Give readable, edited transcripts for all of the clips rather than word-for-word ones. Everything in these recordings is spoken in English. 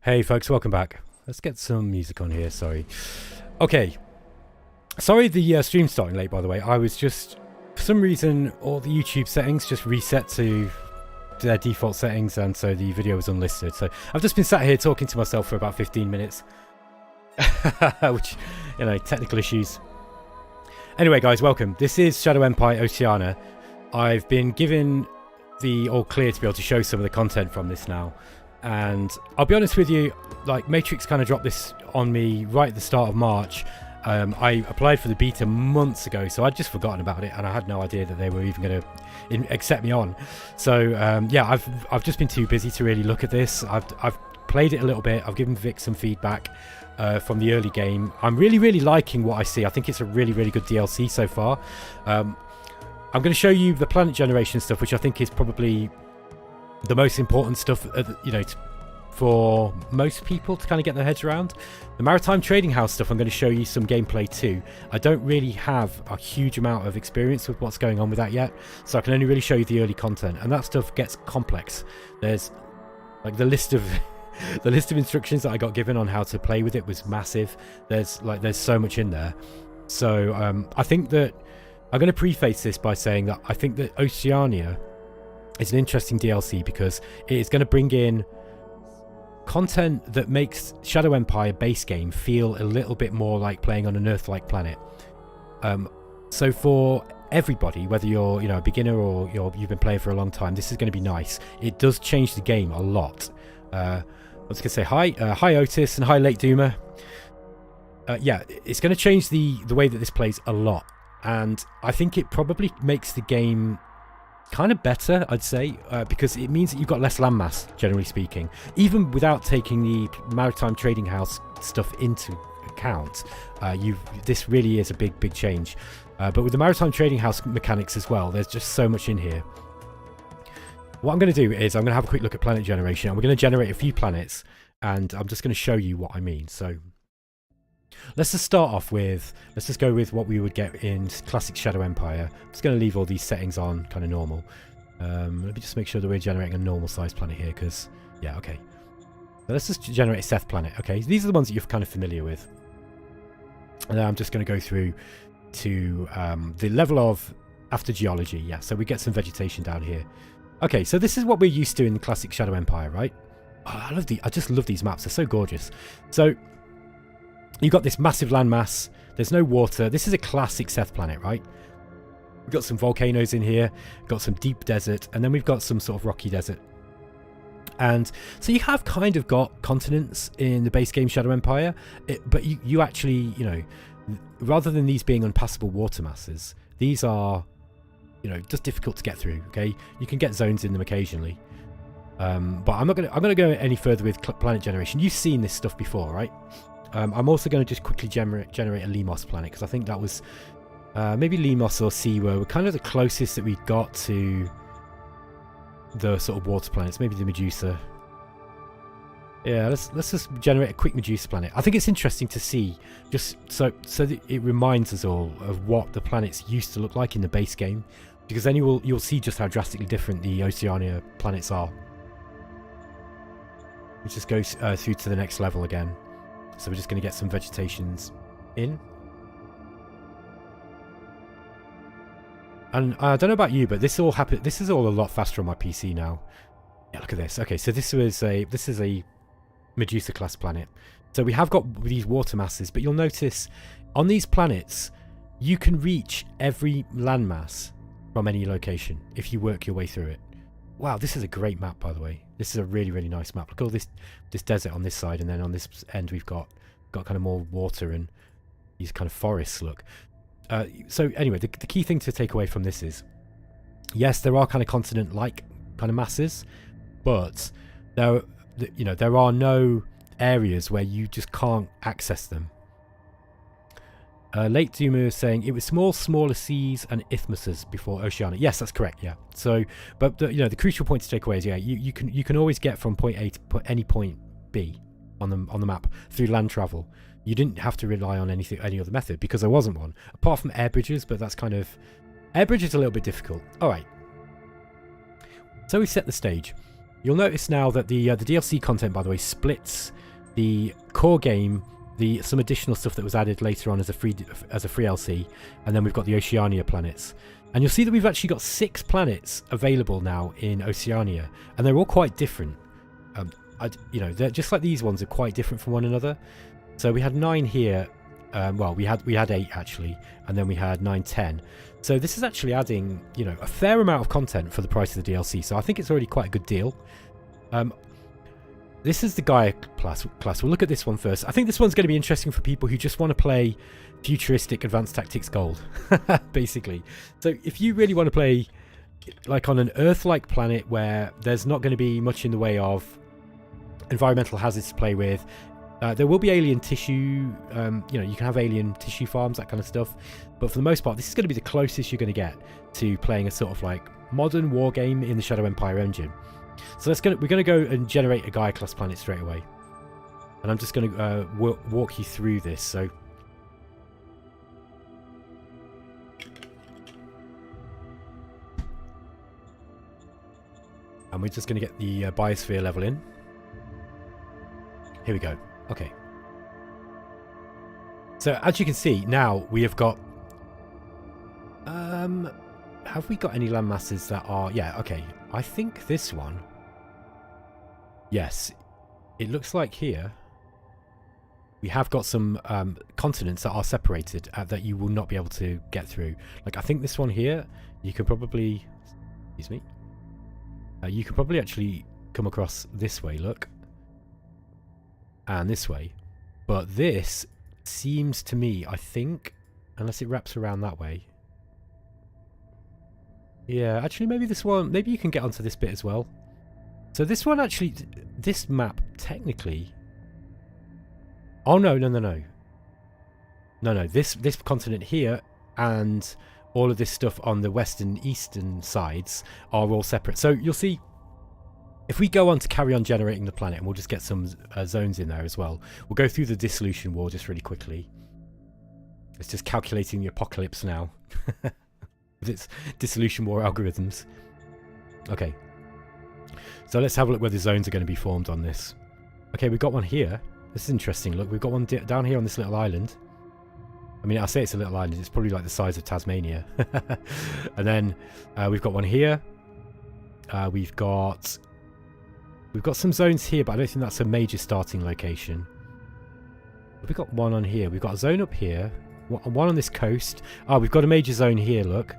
Hey folks, welcome back. Let's get some music on here, sorry. Okay, sorry the stream's starting late, by the way. I was just, for some reason, all the YouTube settings just reset to their default settings, and so the video was unlisted. So I've just been sat here talking to myself for about 15 minutes. Which, you know, technical issues. Anyway guys, welcome. This is Shadow Empire Oceania. I've been given the all clear to be able to show some of the content from this now. And I'll be honest with you, like Matrix kind of dropped this on me right at the start of March. I applied for the beta months ago, so I'd just forgotten about it, and I had no idea that they were even going to accept me on. So yeah, I've just been too busy to really look at this. I've played it a little bit. I've given Vic some feedback from the early game. I'm really liking what I see. I think it's a really good DLC so far. I'm going to show you the planet generation stuff, which I think is probably the most important stuff, you know, for most people to kind of get their heads around. The Maritime trading house stuff, I'm going to show you some gameplay too. I don't really have a huge amount of experience with what's going on with that yet, so I can only really show you the early content, and that stuff gets complex. There's like the list of instructions that I got given on how to play with it was massive. There's so much in there. So I think that I'm going to preface this by saying that I think that Oceania is an interesting DLC because it is going to bring in content that makes Shadow Empire base game feel a little bit more like playing on an Earth-like planet. So for everybody, whether you're a beginner or you've been playing for a long time, this is going to be nice. It does change the game a lot. I was going to say hi Otis, and hi Late Doomer. Yeah, it's going to change the way that this plays a lot, and I think it probably makes the game kind of better, I'd say, because it means that you've got less landmass, generally speaking, even without taking the Maritime Trading House stuff into account. This really is a big change, but with the Maritime Trading House mechanics as well, there's just so much in here. What I'm going to do is I'm going to have a quick look at planet generation, and we're going to generate a few planets, and I'm just going to show you what I mean. So let's just start off with, let's just go with what we would get in classic Shadow Empire. I'm just going to leave all these settings on kind of normal. Let me just make sure that we're generating a normal sized planet here, because yeah, okay. So let's just generate a Seth planet. Okay, these are the ones that you're kind of familiar with, and then I'm just going to go through to the level of after geology. Yeah, so we get some vegetation down here. Okay, so this is what we're used to in the classic Shadow Empire, right? Oh, I just love these maps. They're so gorgeous. So you've got this massive landmass. There's no water. This is a classic Seth planet, right? We've got some volcanoes in here. We've got some deep desert. And then we've got some sort of rocky desert. And so you have kind of got continents in the base game Shadow Empire. But you actually, you know, rather than these being unpassable water masses, these are, you know, just difficult to get through, okay? You can get zones in them occasionally. But I'm gonna go any further with planet generation. You've seen this stuff before, right? I'm also going to just quickly generate a Limos planet, because I think that was maybe Limos or Siwa were kind of the closest that we got to the sort of water planets. Maybe the Medusa. Yeah, let's just generate a quick Medusa planet. I think it's interesting to see, just so that it reminds us all of what the planets used to look like in the base game, because then you'll see just how drastically different the Oceania planets are. Let's just go through to the next level again. So we're just going to get some vegetations in. And I don't know about you, but this is all a lot faster on my PC now. Yeah, look at this. Okay, so this is a Medusa class planet. So we have got these water masses, but you'll notice on these planets you can reach every landmass from any location if you work your way through it. Wow, this is a great map, by the way. This is a really nice map. Look at all this desert on this side, and then on this end we've got kind of more water and these kind of forests. Look. So anyway, the key thing to take away from this is, yes, there are kind of continent-like kind of masses, but there are no areas where you just can't access them. Late Doomer is saying it was smaller seas and isthmuses before Oceania. Yes, that's correct. Yeah. So, but the crucial point to take away is, yeah, you can always get from point A to any point B on the map through land travel. You didn't have to rely on any other method, because there wasn't one apart from air bridges. But that's kind of, air bridges a little bit difficult. All right. So we set the stage. You'll notice now that the DLC content, by the way, splits the core game, some additional stuff that was added later on as a free LC, and then we've got the Oceania planets. And you'll see that we've actually got 6 planets available now in Oceania, and they're all quite different. They're just like these ones are quite different from one another. So we had 9 here. Well, we had 8 actually, and then we had 9, 10. So this is actually adding, a fair amount of content for the price of the DLC. So I think it's already quite a good deal. This is the Gaia-class. We'll look at this one first. I think this one's going to be interesting for people who just want to play futuristic advanced tactics gold, basically. So if you really want to play like on an Earth-like planet where there's not going to be much in the way of environmental hazards to play with, there will be alien tissue, you can have alien tissue farms, that kind of stuff. But for the most part, this is going to be the closest you're going to get to playing a sort of like modern war game in the Shadow Empire engine. So we're going to go and generate a Gaia-class planet straight away. And I'm just going to walk you through this. So and we're just going to get the biosphere level in. Here we go. Okay. So as you can see, now we have got... have we got any land masses that are... Yeah, okay. I think this one... Yes. It looks like here we have got some continents that are separated that you will not be able to get through. Like, I think this one here, you can probably... Excuse me. You can probably actually come across this way, look. And this way. But this seems to me, I think, unless it wraps around that way. Yeah, actually maybe this one, maybe you can get onto this bit as well. So this one actually, this map technically... Oh no, this continent here and all of this stuff on the western eastern sides are all separate. So you'll see, if we go on to carry on generating the planet, and we'll just get some zones in there as well. We'll go through the dissolution war just really quickly. It's just calculating the apocalypse now. With its dissolution war algorithms. Okay. So let's have a look where the zones are going to be formed on this. Okay, we've got one here. This is interesting. Look, we've got one down here on this little island. I mean, I say it's a little island. It's probably like the size of Tasmania. And then we've got one here. We've got some zones here, but I don't think that's a major starting location. We've got one on here. We've got a zone up here. One on this coast. Oh, we've got a major zone here, look.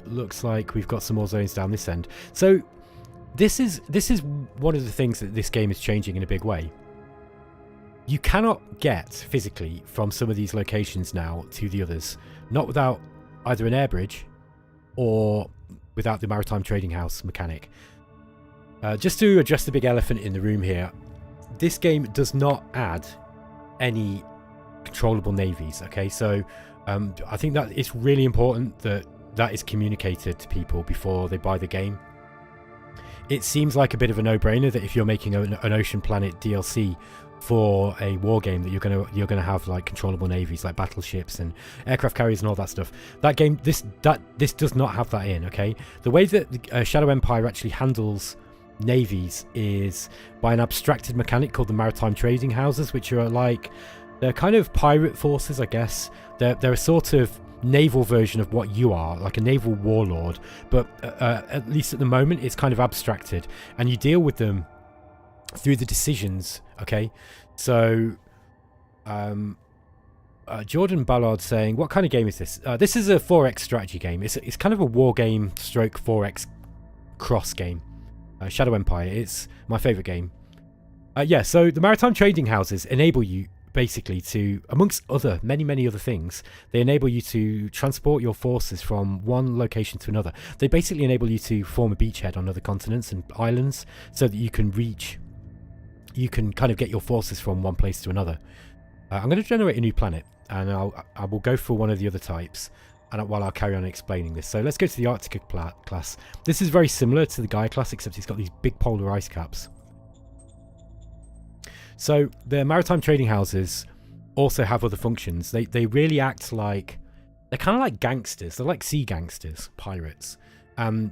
Looks like we've got some more zones down this end. So this is one of the things that this game is changing in a big way. You cannot get physically from some of these locations now to the others, not without either an air bridge or without the Maritime Trading House mechanic. Just to address the big elephant in the room here, this game does not add any controllable navies, okay? So I think that it's really important that that is communicated to people before they buy the game. It seems like a bit of a no-brainer that if you're making an Ocean Planet DLC for a war game, that you're gonna have like controllable navies, like battleships and aircraft carriers and all that stuff. That game, this does not have that in. Okay, the way that Shadow Empire actually handles navies is by an abstracted mechanic called the Maritime Trading Houses, which are like, they're kind of pirate forces, I guess. They're a sort of naval version of what you are, like a naval warlord, but at least at the moment it's kind of abstracted, and you deal with them through the decisions. Okay, so Jordan Ballard saying, what kind of game is this? This is a 4X strategy game. It's kind of a war game stroke 4X cross game. Shadow Empire, it's my favorite game. Yeah, so the Maritime Trading Houses enable you basically to, amongst many other things, they enable you to transport your forces from one location to another. They basically enable you to form a beachhead on other continents and islands so that you can kind of get your forces from one place to another. I'm going to generate a new planet, and I will go for one of the other types, and while I'll carry on explaining this. So let's go to the Arctic class. This is very similar to the Gaia-class, except it's got these big polar ice caps. So the Maritime Trading Houses also have other functions. They really act like, they're kind of like gangsters. They're like sea gangsters, pirates.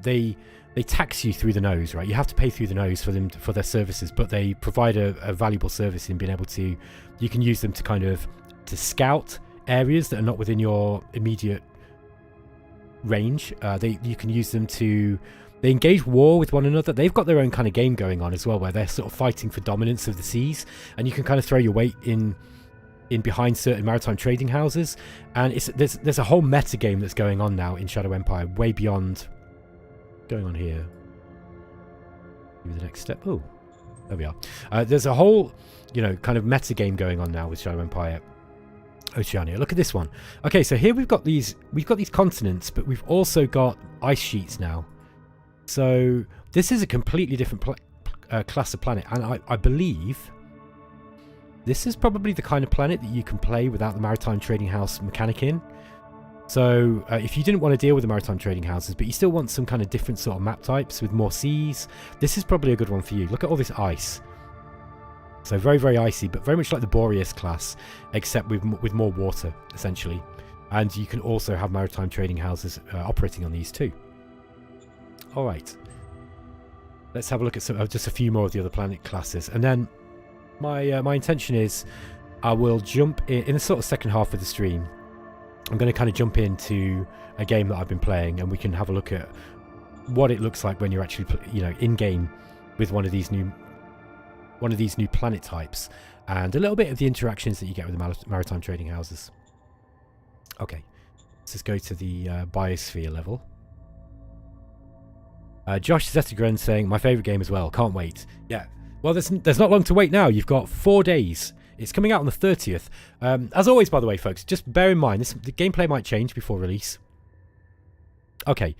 they tax you through the nose, right? You have to pay through the nose for them for their services, but they provide a valuable service in being able to. You can use them to kind of to scout areas that are not within your immediate range. You can use them to. They engage war with one another. They've got their own kind of game going on as well, where they're sort of fighting for dominance of the seas, and you can kind of throw your weight in behind certain maritime trading houses. And there's a whole meta game that's going on now in Shadow Empire, way beyond going on here. Give me the next step. Oh, there we are. There's a whole, kind of meta game going on now with Shadow Empire Oceania. Look at this one. Okay, so here we've got these continents, but we've also got ice sheets now. So this is a completely different class of planet, and I believe this is probably the kind of planet that you can play without the maritime trading house mechanic in. So if you didn't want to deal with the maritime trading houses, but you still want some kind of different sort of map types with more seas, this is probably a good one for you. Look at all this ice. So very, very icy, but very much like the Boreas class, except with more water, essentially. And you can also have maritime trading houses operating on these too. All right, let's have a look at just a few more of the other planet classes, and then my intention is I will jump in the sort of second half of the stream. I'm going to kind of jump into a game that I've been playing, and we can have a look at what it looks like when you're actually in game with one of these new planet types, and a little bit of the interactions that you get with the maritime trading houses. Okay, let's just go to the biosphere level. Josh Zettergren saying, my favourite game as well, can't wait. Yeah, well, there's not long to wait now. You've got 4 days. It's coming out on the 30th. As always, by the way, folks, just bear in mind, the gameplay might change before release. Okay,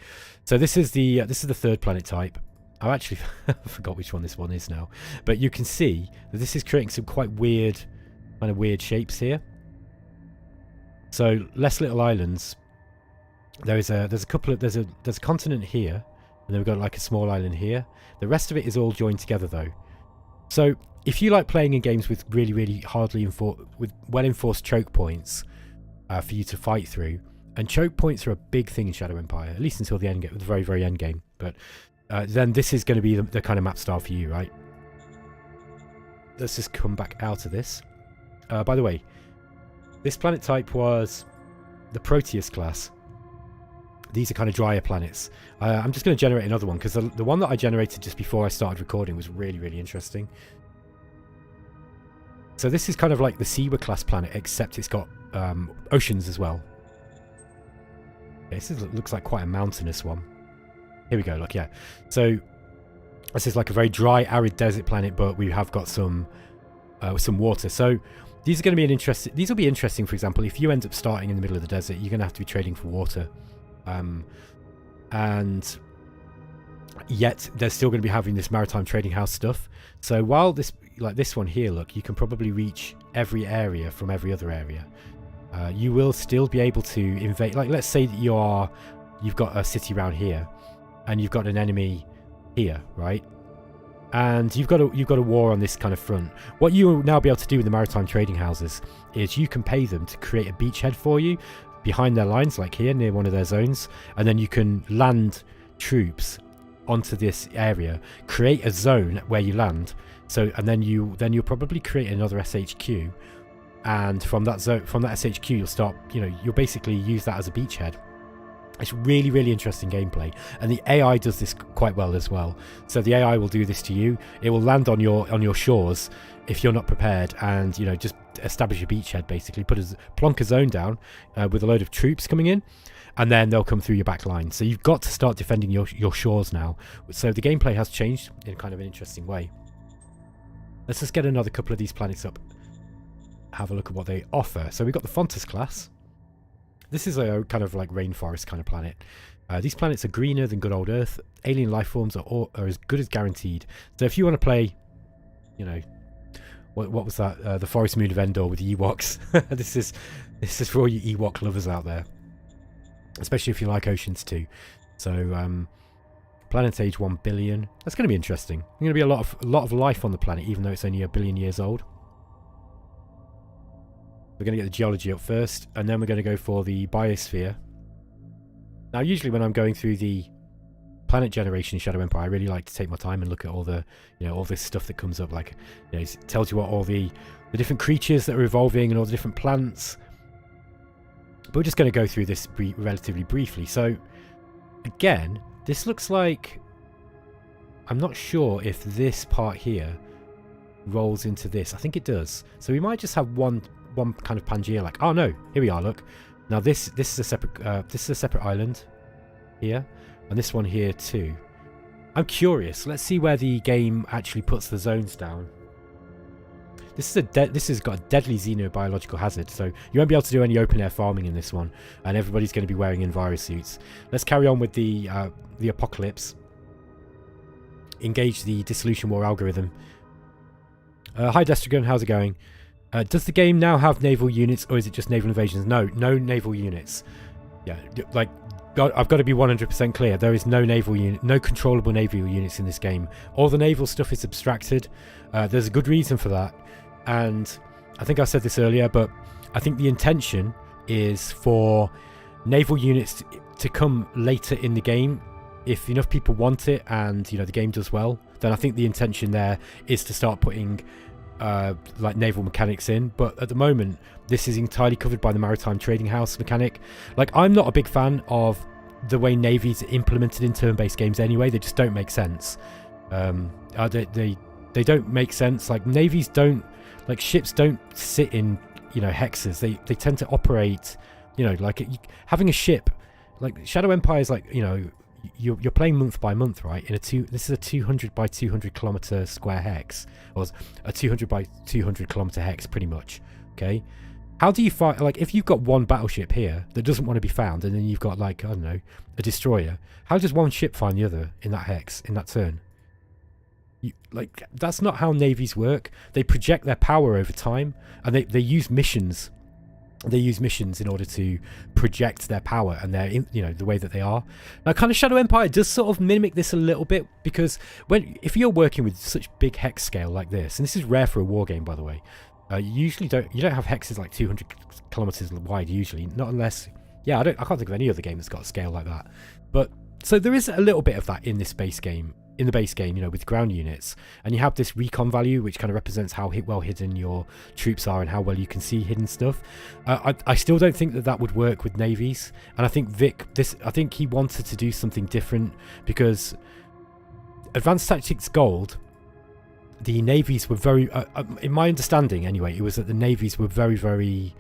so this is the third planet type. I actually forgot which one this one is now. But you can see that this is creating some quite weird shapes here. So, less little islands. There's a continent here. And then we've got like a small island here. The rest of it is all joined together though. So if you like playing in games with really, really well-enforced choke points for you to fight through, and choke points are a big thing in Shadow Empire, at least until the end game, the very, very end game. But then this is going to be the kind of map style for you, right? Let's just come back out of this. By the way, this planet type was the Proteus class. These are kind of drier planets. I'm just going to generate another one because the one that I generated just before I started recording was really, really interesting. So this is kind of like the Seawa class planet, except it's got oceans as well. Okay, this looks like quite a mountainous one. Here we go, look, yeah. So this is like a very dry, arid desert planet, but we have got some water. So these are going to be these will be interesting, for example, if you end up starting in the middle of the desert, you're going to have to be trading for water. And yet they're still going to be having this maritime trading house stuff. So while this one here, look, you can probably reach every area from every other area. You will still be able to invade. Like, let's say that you've got a city around here, and you've got an enemy here, right? And you've got a war on this kind of front. What you will now be able to do with the maritime trading houses is you can pay them to create a beachhead for you behind their lines, like here near one of their zones, and then you can land troops onto this area, create a zone where you land. So, and then you'll probably create another SHQ, and from that SHQ you'll start, you'll basically use that as a beachhead. It's really, really interesting gameplay, and the AI does this quite well as well. So the AI will do this to you. It will land on your shores if you're not prepared, and just establish a beachhead, basically plonk a zone down with a load of troops coming in, and then they'll come through your back line. So you've got to start defending your shores now. So the gameplay has changed in kind of an interesting way. Let's just get another couple of these planets up, have a look at what they offer. So we've got the Fontus class. This is a kind of like rainforest kind of planet. These planets are greener than good old Earth. Alien life forms are as good as guaranteed. So if you want to play, what was that? The Forest Moon of Endor with the Ewoks. This is for all you Ewok lovers out there, especially if you like oceans too. So planet age 1 billion. That's going to be interesting. There's going to be a lot of life on the planet, even though it's only 1 billion years old. We're going to get the geology up first, and then we're going to go for the biosphere. Now, usually when I'm going through the planet generation in Shadow Empire, I really like to take my time and look at all the, all this stuff that comes up. Like, it tells you what all the different creatures that are evolving and all the different plants. But we're just going to go through this relatively briefly. So, again, this looks like... I'm not sure if this part here rolls into this. I think it does. So we might just have one kind of Pangea. Like, oh no, here we are. Look, now this is a separate island here, and this one here too. I'm curious. Let's see where the game actually puts the zones down. This has got a deadly xenobiological hazard, so you won't be able to do any open air farming in this one, and everybody's going to be wearing enviro suits. Let's carry on with the apocalypse. Engage the dissolution war algorithm. Hi Destragon, how's it going? Does the game now have naval units, or is it just naval invasions? No naval units. Yeah, like, I've got to be 100% clear. There is no naval unit, no controllable naval units in this game. All the naval stuff is abstracted. There's a good reason for that, and I think I said this earlier, but I think the intention is for naval units to come later in the game. If enough people want it and the game does well, then I think the intention there is to start putting like naval mechanics in. But at the moment, this is entirely covered by the Maritime Trading House mechanic. Like, I'm not a big fan of the way navies are implemented in turn-based games anyway. They just don't make sense. They don't make sense. Like, navies don't, like, ships don't sit in hexes. They tend to operate, like having a ship. Like, Shadow Empire is like, you're playing month by month, right? This is a 200 by 200 kilometer square hex, or a 200 by 200 kilometer hex, pretty much. Okay, how do you find, like, if you've got one battleship here that doesn't want to be found, and then you've got, like, I don't know, a destroyer? How does one ship find the other in that hex, in that turn? Like, that's not how navies work. They project their power over time, and they use missions. They use missions in order to project their power and their, the way that they are. Now, kind of Shadow Empire does sort of mimic this a little bit, because if you're working with such big hex scale like this, and this is rare for a war game, by the way, you don't have hexes like 200 kilometers wide usually, not unless, I can't think of any other game that's got a scale like that. But so there is a little bit of that in this base game. In the base game, with ground units, and you have this recon value, which kind of represents how well hidden your troops are and how well you can see hidden stuff. I still don't think that would work with navies, and I think I think he wanted to do something different, because Advanced Tactics Gold, the navies were very, in my understanding anyway, it was that the navies were very, very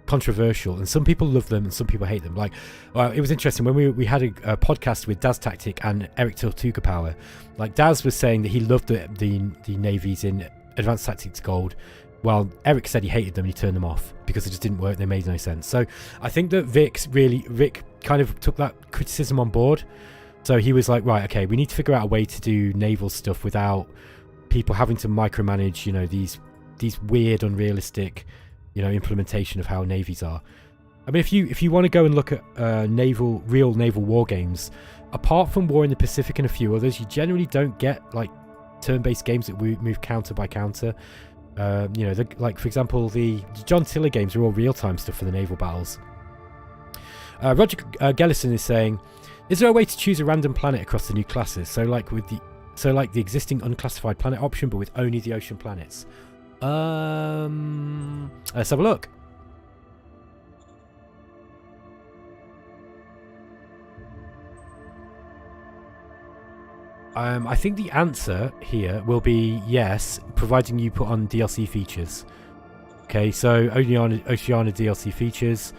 controversial, and some people love them and some people hate them. Like, it was interesting when we had a podcast with Daz Tactic and Eric Tortuga Power. Like, Daz was saying that he loved the navies in Advanced Tactics Gold, while Eric said he hated them and he turned them off because it just didn't work. They made no sense. So I think that Vic kind of took that criticism on board. So he was like, right, okay, we need to figure out a way to do naval stuff without people having to micromanage these weird, unrealistic implementation of how navies are. I mean, if you want to go and look at real naval war games, apart from War in the Pacific and a few others, you generally don't get like turn-based games that move counter by counter. Like, for example, the John Tiller games are all real-time stuff for the naval battles. Roger Gellison is saying, is there a way to choose a random planet across the new classes? So like the existing unclassified planet option, but with only the ocean planets. Let's have a look. I think the answer here will be yes, providing you put on DLC features. Okay, so Oceania DLC features.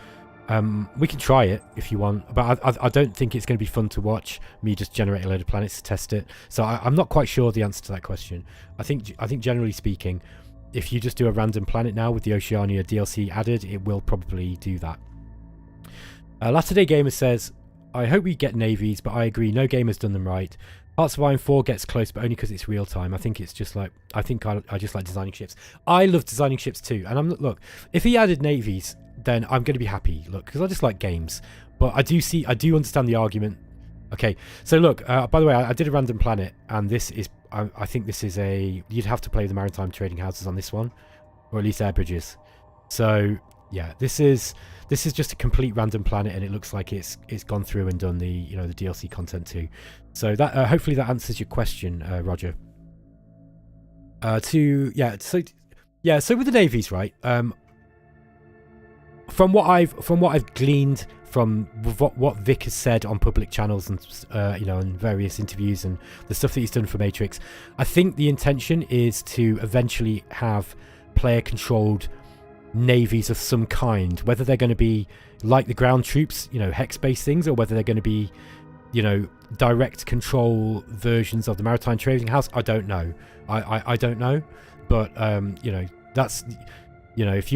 We can try it if you want, but I don't think it's going to be fun to watch me just generate a load of planets to test it. So I'm not quite sure the answer to that question. I think generally speaking, if you just do a random planet now with the Oceania DLC added, it will probably do that. Latter Day Gamer says, I hope we get navies, but I agree, no game has done them right. Hearts of Iron 4 gets close, but only because it's real time. I think it's just like, I just like designing ships. I love designing ships too. And look, if he added navies, then I'm going to be happy, look, because I just like games. But I do understand the argument. Okay, so look, by the way, I did a random planet, and this is, I think this is you'd have to play the Maritime Trading Houses on this one, or at least air bridges. So Yeah, this is just a complete random planet, and it looks like it's gone through and done the the DLC content too. So that hopefully that answers your question, Roger. So with the navies, right? From what I've gleaned from what Vic has said on public channels and in various interviews and the stuff that he's done for Matrix, I think the intention is to eventually have player controlled navies of some kind, whether they're going to be like the ground troops, hex based things, or whether they're going to be direct control versions of the Maritime Trading House. I don't know. I don't know, but that's if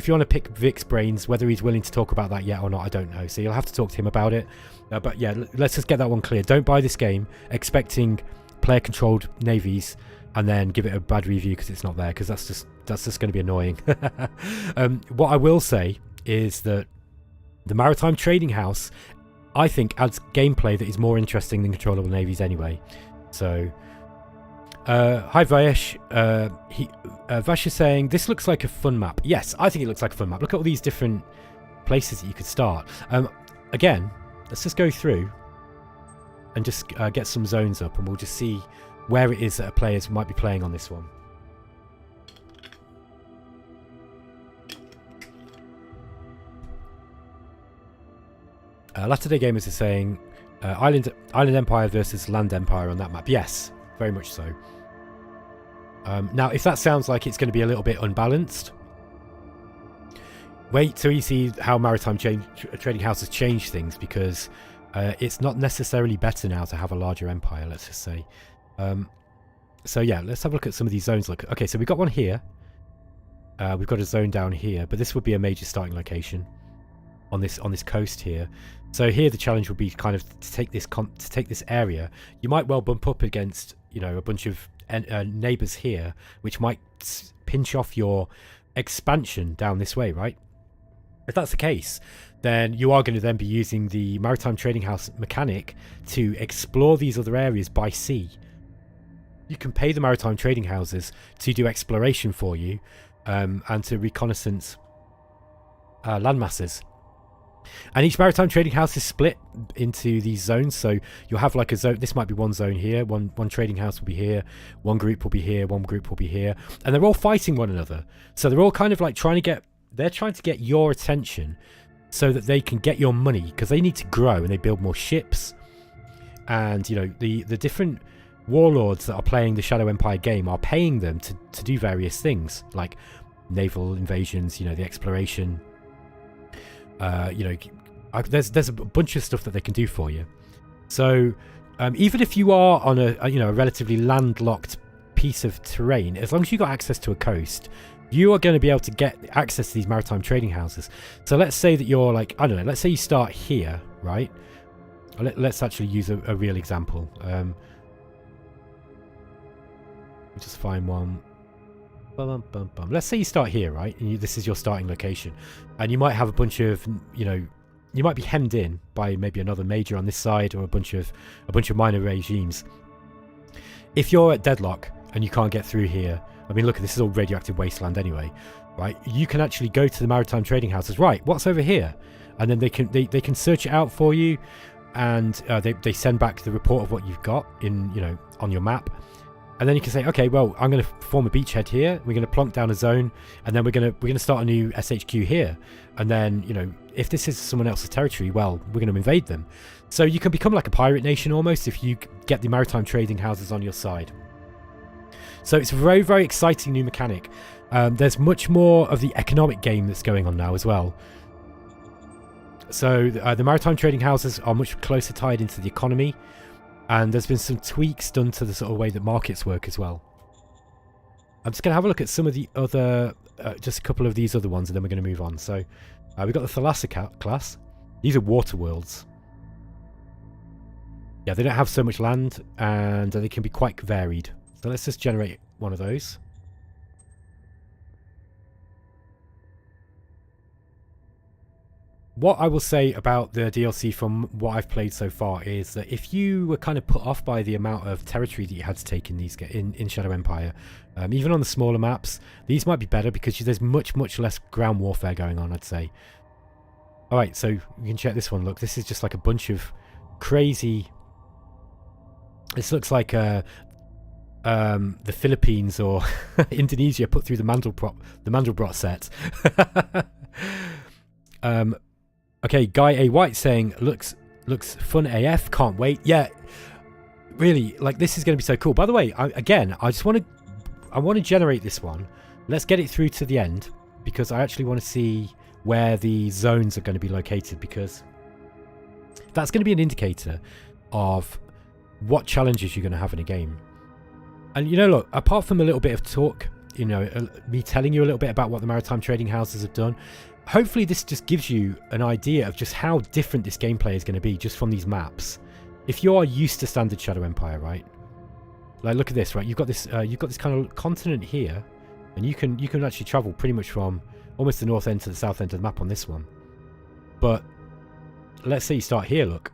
you want to pick Vic's brains, whether he's willing to talk about that yet or not, I don't know. So you'll have to talk to him about it. But yeah, let's just get that one clear. Don't buy this game expecting player controlled navies and then give it a bad review because it's not there, because that's just going to be annoying. What I will say is that the Maritime Trading House, I think, adds gameplay that is more interesting than controllable navies anyway. So hi Vash, Vash is saying this looks like a fun map. Yes, I think it looks like a fun map. Look at all these different places that you could start. Again, let's just go through and just get some zones up, and we'll just see where it is that players might be playing on this one. Latter Day Gamers is saying Island Empire versus Land Empire on that map. Yes, very much so. Now, if that sounds like it's going to be a little bit unbalanced, wait till you see how Maritime Trading House has changed things, because it's not necessarily better now to have a larger empire, let's just say. So yeah, let's have a look at some of these zones. Look, okay, so we've got one here. We've got a zone down here, but this would be a major starting location on this coast here. So here the challenge would be kind of to take this area. You might well bump up against a bunch of neighbors here, which might pinch off your expansion down this way, right? If that's the case, then you are going to then be using the Maritime Trading House mechanic to explore these other areas by sea. You can pay the Maritime Trading Houses to do exploration for you, and to reconnaissance landmasses. And each Maritime Trading House is split into these zones, so you'll have like a zone. This might be one zone here, one trading house will be here, one group will be here, one group will be here, and they're all fighting one another. So they're all kind of like trying to get your attention so that they can get your money, because they need to grow and they build more ships. And the different warlords that are playing the Shadow Empire game are paying them to do various things, like naval invasions, the exploration. There's a bunch of stuff that they can do for you. So even if you are on a relatively landlocked piece of terrain, as long as you got access to a coast, you are going to be able to get access to these Maritime Trading Houses. So let's say that you're like, I don't know, let's say you start here, right? Let's actually use a real example. Just find one. Let's say you start here, right? And this is your starting location, and you might have a bunch of, you might be hemmed in by maybe another major on this side, or a bunch of minor regimes. If you're at deadlock and you can't get through here, I mean, look, this is all radioactive wasteland anyway, right? You can actually go to the Maritime Trading Houses. Right, what's over here? And then they can search it out for you, and they send back the report of what you've got in on your map. And then you can say, okay, well, I'm going to form a beachhead here. We're going to plonk down a zone, and then we're going to start a new SHQ here. And then, if this is someone else's territory, well, we're going to invade them. So you can become like a pirate nation almost if you get the Maritime Trading Houses on your side. So it's a very, very exciting new mechanic. There's much more of the economic game that's going on now as well. So the Maritime Trading Houses are much closer tied into the economy. And there's been some tweaks done to the sort of way that markets work as well. I'm just going to have a look at some of the other, just a couple of these other ones, and then we're going to move on. So we've got the Thalassa class. These are water worlds. Yeah, they don't have so much land, and they can be quite varied. So let's just generate one of those. What I will say about the DLC from what I've played so far is that if you were kind of put off by the amount of territory that you had to take in these in Shadow Empire, even on the smaller maps, these might be better because there's much less ground warfare going on, I'd say. Alright, so you can check this one. Look, this is just like a bunch of crazy... This looks like the Philippines or Indonesia put through the Mandelbrot set. Okay, Guy A. White saying, looks fun AF, can't wait. Yeah, really, like, this is going to be so cool. By the way, I want to generate this one. Let's get it through to the end, because I actually want to see where the zones are going to be located, because that's going to be an indicator of what challenges you're going to have in a game. And, you know, look, apart from a little bit of talk, you know, me telling you a little bit about what the maritime trading houses have done, hopefully this just gives you an idea of just how different this gameplay is going to be just from these maps. If you are used to standard Shadow Empire, right? Like, look at this, right? You've got this kind of continent here, and you can actually travel pretty much from almost the north end to the south end of the map on this one. But let's say you start here. Look,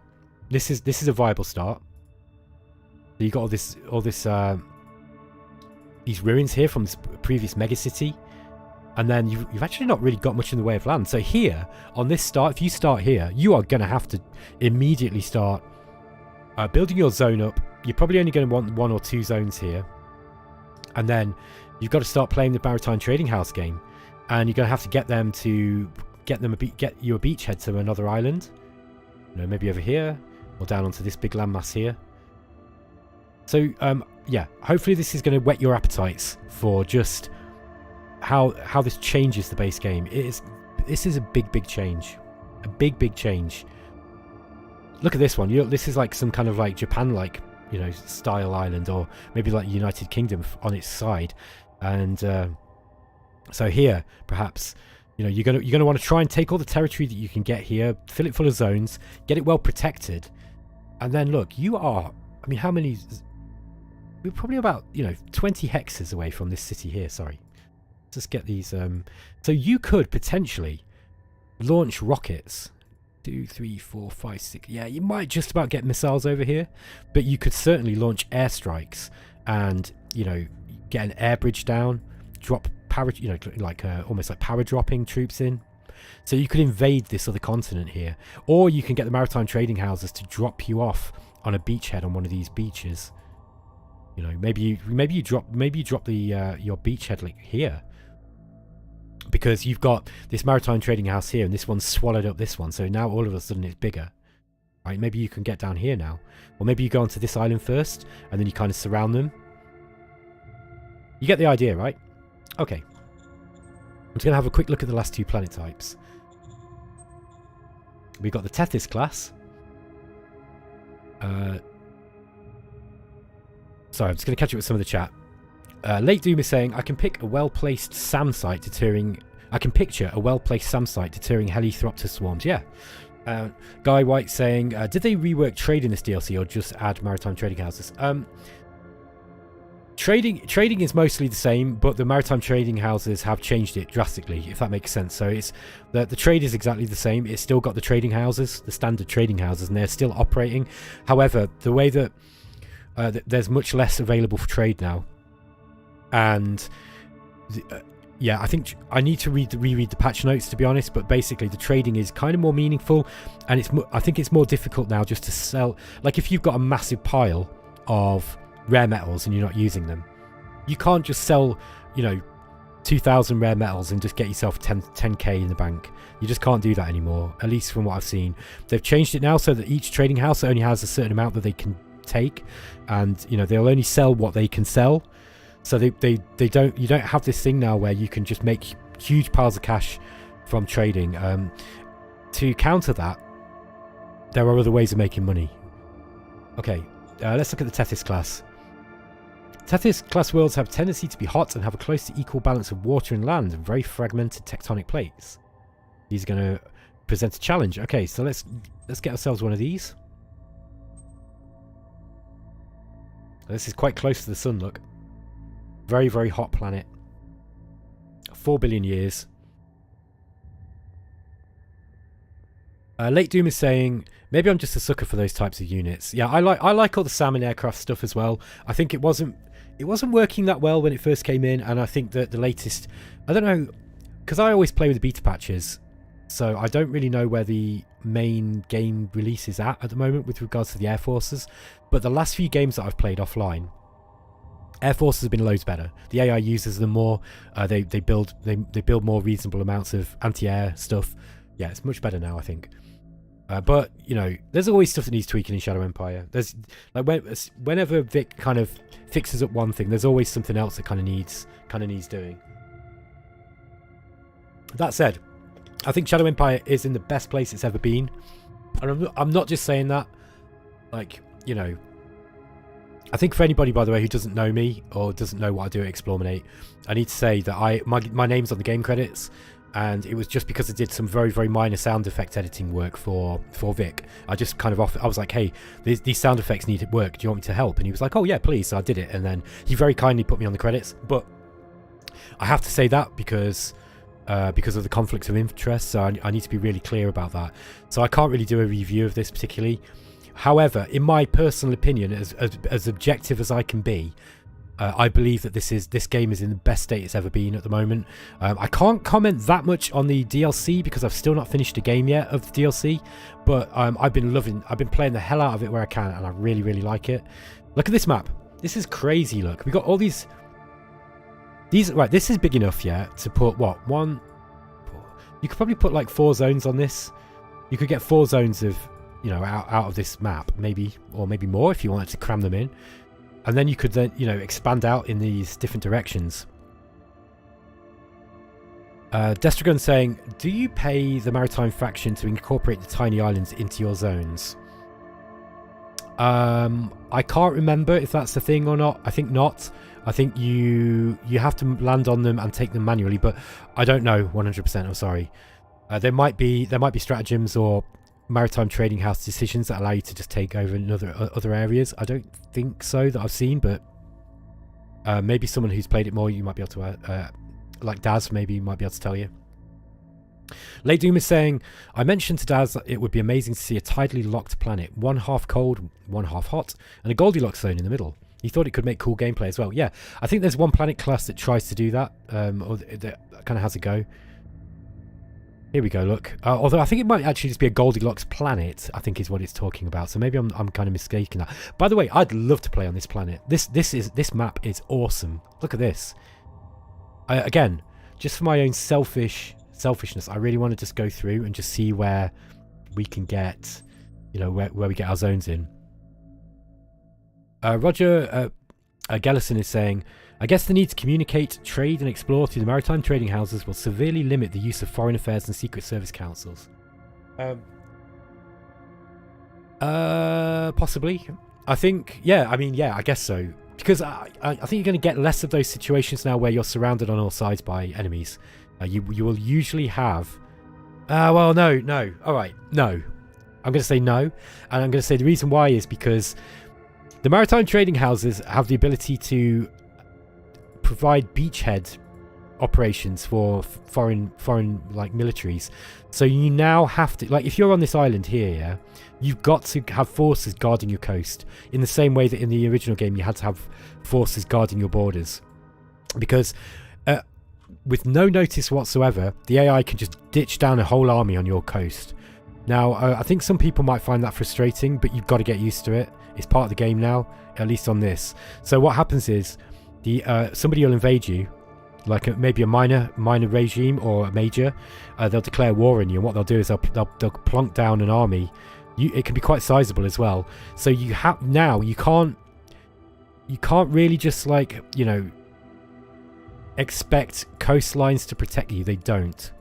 this is a viable start. So you got all this these ruins here from this previous megacity. And then you've actually not really got much in the way of land. So here, on this start, if you start here, you are going to have to immediately start building your zone up. You're probably only going to want 1 or 2 zones here. And then you've got to start playing the Maritime Trading House game. And you're going to have to get you a beachhead to another island. You know, maybe over here, or down onto this big landmass here. So, yeah, hopefully this is going to whet your appetites for just... how this changes the base game. This is a big change. A big change. Look at this one. This is like some kind of like Japan like, you know, style island, or maybe like United Kingdom on its side. And so here, perhaps, you know, you're gonna want to try and take all the territory that you can get here, fill it full of zones, get it well protected, and then look, you are, I mean, how many? We're probably about, you know, 20 hexes away from this city here. Sorry. Just get these so you could potentially launch rockets 2, 3, 4, 5, 6. Yeah, you might just about get missiles over here, but you could certainly launch airstrikes and, you know, get an air bridge down, drop power, you know, like almost like power dropping troops in. So you could invade this other continent here, or you can get the maritime trading houses to drop you off on a beachhead on one of these beaches. You know, maybe you drop the your beachhead like here. Because you've got this maritime trading house here, and this one's swallowed up this one, so now all of a sudden it's bigger. Right? Maybe you can get down here now, or maybe you go onto this island first, and then you kind of surround them. You get the idea, right? Okay. I'm just gonna have a quick look at the last 2 planet types. We've got the Tethys class. Sorry, I'm just gonna catch up with some of the chat. Late Doom is saying, I can picture a well-placed SAM site deterring Helioptera swarms. Yeah. Guy White saying, did they rework trade in this DLC or just add maritime trading houses? Trading is mostly the same, but the maritime trading houses have changed it drastically, if that makes sense. So it's the trade is exactly the same. It's still got the trading houses, the standard trading houses, and they're still operating. However, the way that there's much less available for trade now. And yeah, I think I need to reread the patch notes, to be honest, but basically the trading is kind of more meaningful, and I think it's more difficult now just to sell. Like, if you've got a massive pile of rare metals and you're not using them, you can't just sell, you know, 2,000 rare metals and just get yourself 10k in the bank. You just can't do that anymore, at least from what I've seen. They've changed it now so that each trading house only has a certain amount that they can take, and, you know, they'll only sell what they can sell. So you don't have this thing now where you can just make huge piles of cash from trading. To counter that, there are other ways of making money. Okay, let's look at the Tethys class. Tethys class worlds have a tendency to be hot and have a close to equal balance of water and land and very fragmented tectonic plates. These are going to present a challenge. Okay, so let's get ourselves one of these. This is quite close to the sun, look. Very, very hot planet. 4 billion years. Late Doom is saying, maybe I'm just a sucker for those types of units. Yeah, I like all the salmon aircraft stuff as well. I think it wasn't working that well when it first came in, and I think that the latest, I don't know, because I always play with the beta patches, so I don't really know where the main game release is at the moment with regards to the air forces. But the last few games that I've played offline, air forces have been loads better. The AI uses them more. They build more reasonable amounts of anti-air stuff. Yeah, it's much better now, I think. But you know, there's always stuff that needs tweaking in Shadow Empire. There's like whenever Vic kind of fixes up one thing, there's always something else that kind of needs doing. That said, I think Shadow Empire is in the best place it's ever been, and I'm not just saying that. Like, you know, I think for anybody, by the way, who doesn't know me or doesn't know what I do at eXplorminate, I need to say that my name's on the game credits. And it was just because I did some very, very minor sound effect editing work for Vic. I just kind of I was like, hey, these sound effects need work. Do you want me to help? And he was like, oh yeah, please. So I did it. And then he very kindly put me on the credits. But I have to say that because of the conflicts of interest. So I need to be really clear about that. So I can't really do a review of this particularly. However, in my personal opinion, as objective as I can be, I believe that this game is in the best state it's ever been at the moment. I can't comment that much on the DLC because I've still not finished the game yet of the DLC, but I've been playing the hell out of it where I can, and I really, really like it. Look at this map. This is crazy. Look, we got all these right. This is big enough, yeah, to put what one. You could probably put like 4 zones on this. You could get 4 zones of, you know, out of this map, maybe, or maybe more if you wanted to cram them in. And then you could then, you know, expand out in these different directions. Destragon saying, do you pay the Maritime faction to incorporate the tiny islands into your zones? I can't remember if that's the thing or not. I think not. I think you have to land on them and take them manually, but I don't know 100%. I'm sorry. There might be stratagems or Maritime trading house decisions that allow you to just take over in other areas. I don't think so that I've seen, but maybe someone who's played it more, you might be able to like Daz, maybe might be able to tell you. Late Doom is saying, I mentioned to Daz that it would be amazing to see a tidally locked planet, one half cold, one half hot, and a Goldilocks zone in the middle. He thought it could make cool gameplay as well. Yeah, I think there's one planet class that tries to do that, or that kind of has a go. Here we go, look. Although I think it might actually just be a Goldilocks planet, I think is what it's talking about. So maybe I'm kind of mistaken that. By the way, I'd love to play on this planet. This map is awesome. Look at this. Again, just for my own selfishness, I really want to just go through and just see where we can get, you know, where we get our zones in. Roger Gellison is saying, I guess the need to communicate, trade and explore through the maritime trading houses will severely limit the use of foreign affairs and secret service councils. Possibly. I think, yeah, I mean, yeah, I guess so. Because I think you're going to get less of those situations now where you're surrounded on all sides by enemies. You will usually have... well, no. All right, no. I'm going to say no. And I'm going to say the reason why is because the maritime trading houses have the ability to provide beachhead operations for foreign like militaries. So you now have to, like, if you're on this island here, yeah, you've got to have forces guarding your coast in the same way that in the original game you had to have forces guarding your borders, because with no notice whatsoever the AI can just ditch down a whole army on your coast. Now I think some people might find that frustrating, but you've got to get used to it. It's part of the game now, at least on this. So what happens is somebody will invade you, like maybe a minor regime or a major. They'll declare war on you, and what they'll do is they'll plonk down an army. It can be quite sizable as well. So you can't really just, like, you know, expect coastlines to protect you. They don't.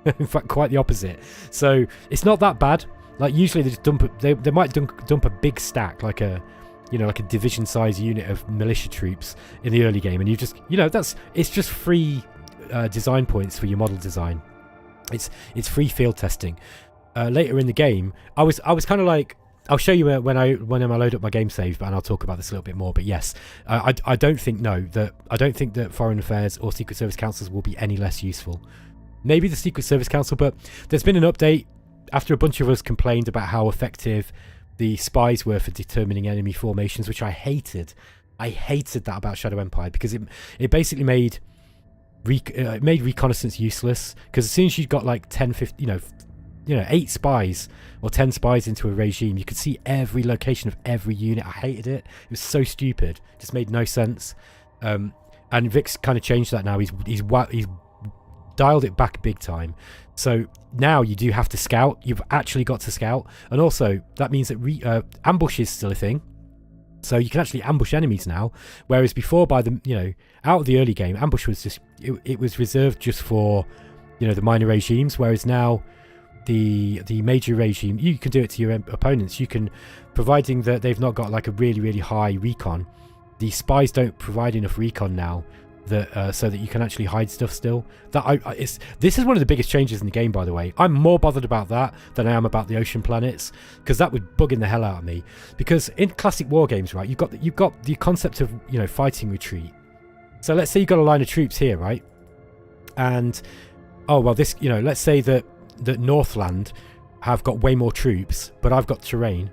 In fact, quite the opposite. So it's not that bad. Like, usually they just they might dump a big stack, like a, you know, like a division size unit of militia troops in the early game, and you just, you know, it's just free design points for your model design. It's free field testing. Later in the game, I was kind of like, I'll show you when I load up my game save, and I'll talk about this a little bit more. But yes, I don't think that foreign affairs or secret service councils will be any less useful. Maybe the secret service council, but there's been an update after a bunch of us complained about how effective the spies were for determining enemy formations, which I hated. I hated that about Shadow Empire, because it basically made reconnaissance useless, because as soon as you got like 10, 15, 8 spies or 10 spies into a regime, you could see every location of every unit. I hated it. It was so stupid. It just made no sense. And Vic's kind of changed that now. He's dialed it back big time. So now you do have to scout. You've actually got to scout. And also that means that ambush is still a thing. So you can actually ambush enemies now, whereas before, by the out of the early game, ambush was just it was reserved just for the minor regimes, whereas now the major regime, you can do it to your opponents. You can, providing that they've not got like a really, really high recon. The spies don't provide enough recon now that so that you can actually hide stuff still. This is one of the biggest changes in the game, by the way. I'm more bothered about that than I am about the ocean planets, because that would bugging the hell out of me. Because in classic war games, right, you've got the concept of fighting retreat. So let's say you've got a line of troops here, right, and this let's say that Northland have got way more troops, but I've got terrain.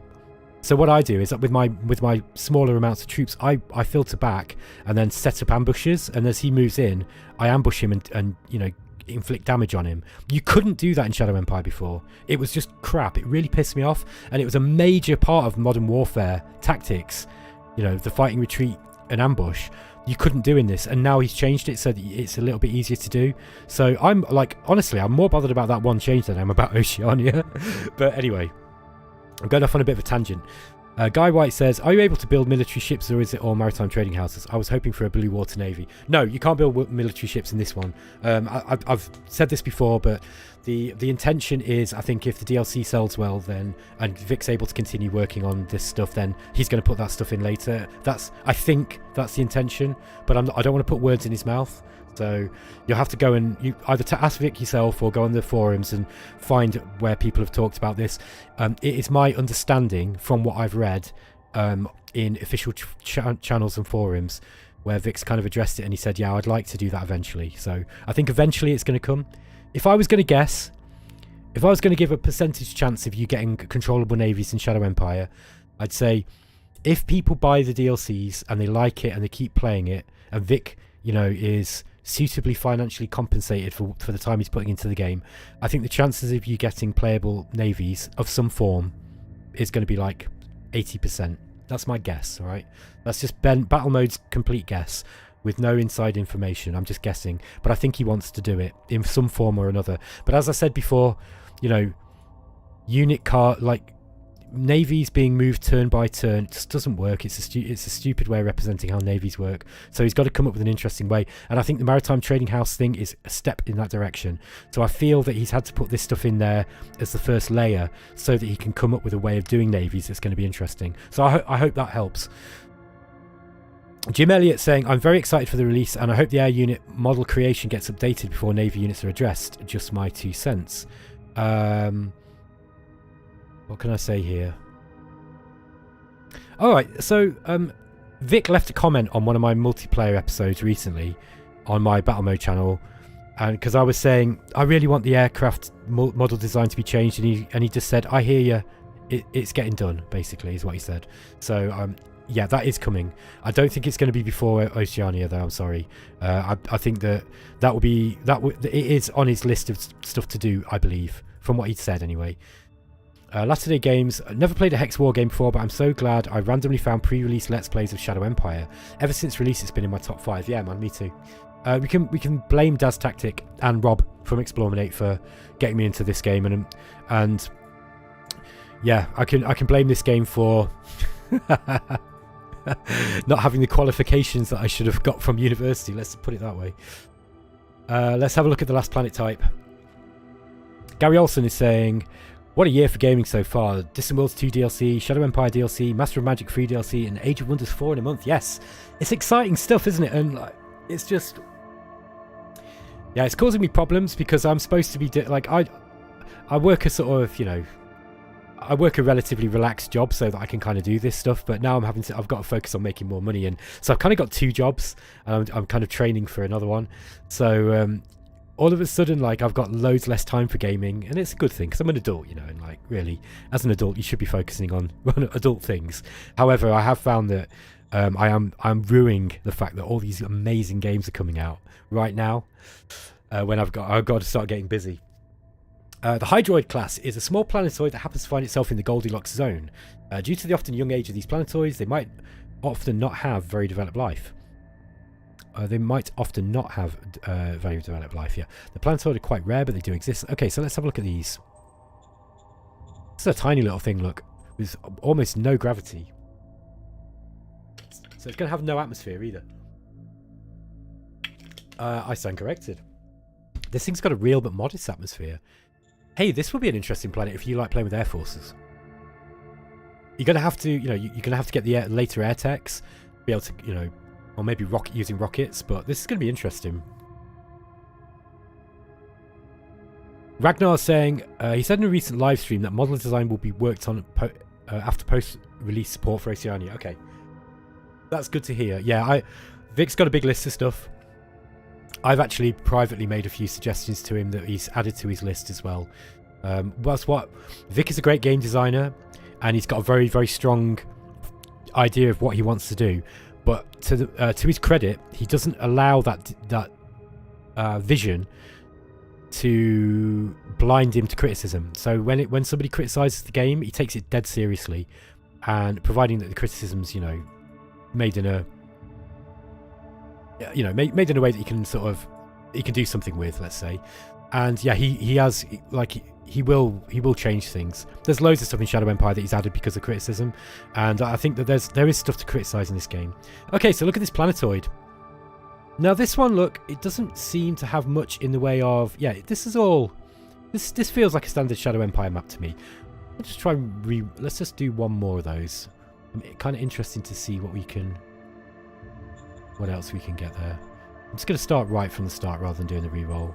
So what I do is that with my smaller amounts of troops, I filter back and then set up ambushes, and as he moves in, I ambush him and inflict damage on him. You couldn't do that in Shadow Empire before. It was just crap. It really pissed me off, and it was a major part of modern warfare tactics. The fighting retreat and ambush. You couldn't do in this, and now he's changed it so that it's a little bit easier to do. So I'm honestly, I'm more bothered about that one change than I am about Oceania. But anyway, I'm going off on a bit of a tangent. Guy White says, are you able to build military ships, or is it all maritime trading houses? I was hoping for a blue water navy. No, you can't build military ships in this one. I've said this before, but the intention is, I think if the DLC sells well, then, and Vic's able to continue working on this stuff, then he's going to put that stuff in later. I think that's the intention, but I don't want to put words in his mouth. So you'll have to go and you either ask Vic yourself or go on the forums and find where people have talked about this. It is my understanding from what I've read in official channels and forums where Vic's kind of addressed it, and he said, yeah, I'd like to do that eventually. So I think eventually it's going to come. If I was going to guess, if I was going to give a percentage chance of you getting controllable navies in Shadow Empire, I'd say if people buy the DLCs and they like it and they keep playing it, and Vic, is suitably financially compensated for the time he's putting into the game, I think the chances of you getting playable navies of some form is going to be like 80%. That's my guess, all right? That's just Battle Mode's complete guess with no inside information. I'm just guessing, but I think he wants to do it in some form or another. But as I said before, unit car, like navies being moved turn by turn, just doesn't work. It's a stupid way of representing how navies work. So he's got to come up with an interesting way, and I think the Maritime Trading House thing is a step in that direction. So I feel that he's had to put this stuff in there as the first layer so that he can come up with a way of doing navies that's going to be interesting. So I hope that helps. Jim Elliott saying, I'm very excited for the release, and I hope the air unit model creation gets updated before navy units are addressed. Just my 2 cents. What can I say here? Alright, so Vic left a comment on one of my multiplayer episodes recently on my Battle Mode channel, and because I was saying I really want the aircraft model design to be changed, and he just said, I hear you, it's getting done, basically, is what he said. So yeah, that is coming. I don't think it's going to be before Oceania, though. I'm sorry. I think that it is on his list of stuff to do, I believe, from what he'd said anyway. Latter-day Games, never played a Hex War game before, but I'm so glad I randomly found pre-release Let's Plays of Shadow Empire. Ever since release, it's been in my top 5. Yeah, man, me too. We can blame Daz Tactic and Rob from eXplorminate for getting me into this game, and yeah, I can blame this game for not having the qualifications that I should have got from university. Let's put it that way. Let's have a look at the last planet type. Gary Olson is saying, what a year for gaming so far. Distant Worlds 2 DLC, Shadow Empire DLC, Master of Magic 3 DLC, and Age of Wonders 4 in a month. Yes, it's exciting stuff, isn't it? And it's just, yeah, it's causing me problems because I'm supposed to be I work a sort of, I work a relatively relaxed job so that I can kind of do this stuff, but now I've got to focus on making more money, and so I've kind of got 2 jobs, and I'm kind of training for another one. So all of a sudden, like, I've got loads less time for gaming, and it's a good thing because I'm an adult, you know, and like, really, as an adult, you should be focusing on adult things. However, I have found that I'm ruining the fact that all these amazing games are coming out right now when I've got to start getting busy. The Hydroid class is a small planetoid that happens to find itself in the Goldilocks zone. Due to the often young age of these planetoids, they might often not have very developed life. Yeah. The planetoid are quite rare, but they do exist. Okay, so let's have a look at these. This is a tiny little thing, look, with almost no gravity. So it's going to have no atmosphere either. I stand corrected. This thing's got a real but modest atmosphere. Hey, this will be an interesting planet if you like playing with air forces. You're going to have to, you know, you're going to have to get the later air techs, be able to, you know, or maybe using rockets, but this is going to be interesting. Ragnar's saying, he said in a recent live stream that model design will be worked on after post-release support for Oceania. Okay. That's good to hear. Yeah, Vic's got a big list of stuff. I've actually privately made a few suggestions to him that he's added to his list as well. That's what Vic is a great game designer, and he's got a very, very strong idea of what he wants to do. But to his credit, he doesn't allow that vision to blind him to criticism. So when somebody criticizes the game, he takes it dead seriously, and providing that the criticism's, you know, made in a made in a way that he can do something with, let's say. And yeah, he has, like, he will change things. There's loads of stuff in Shadow Empire that he's added because of criticism, and I think that there is stuff to criticize in this game. Okay, so look at this planetoid. Now this one, look, it doesn't seem to have much in the way of, yeah, this feels like a standard Shadow Empire map to me. Let's just try let's just do one more of those. Kind of interesting to see what else we can get there. I'm just going to start right from the start rather than doing the reroll.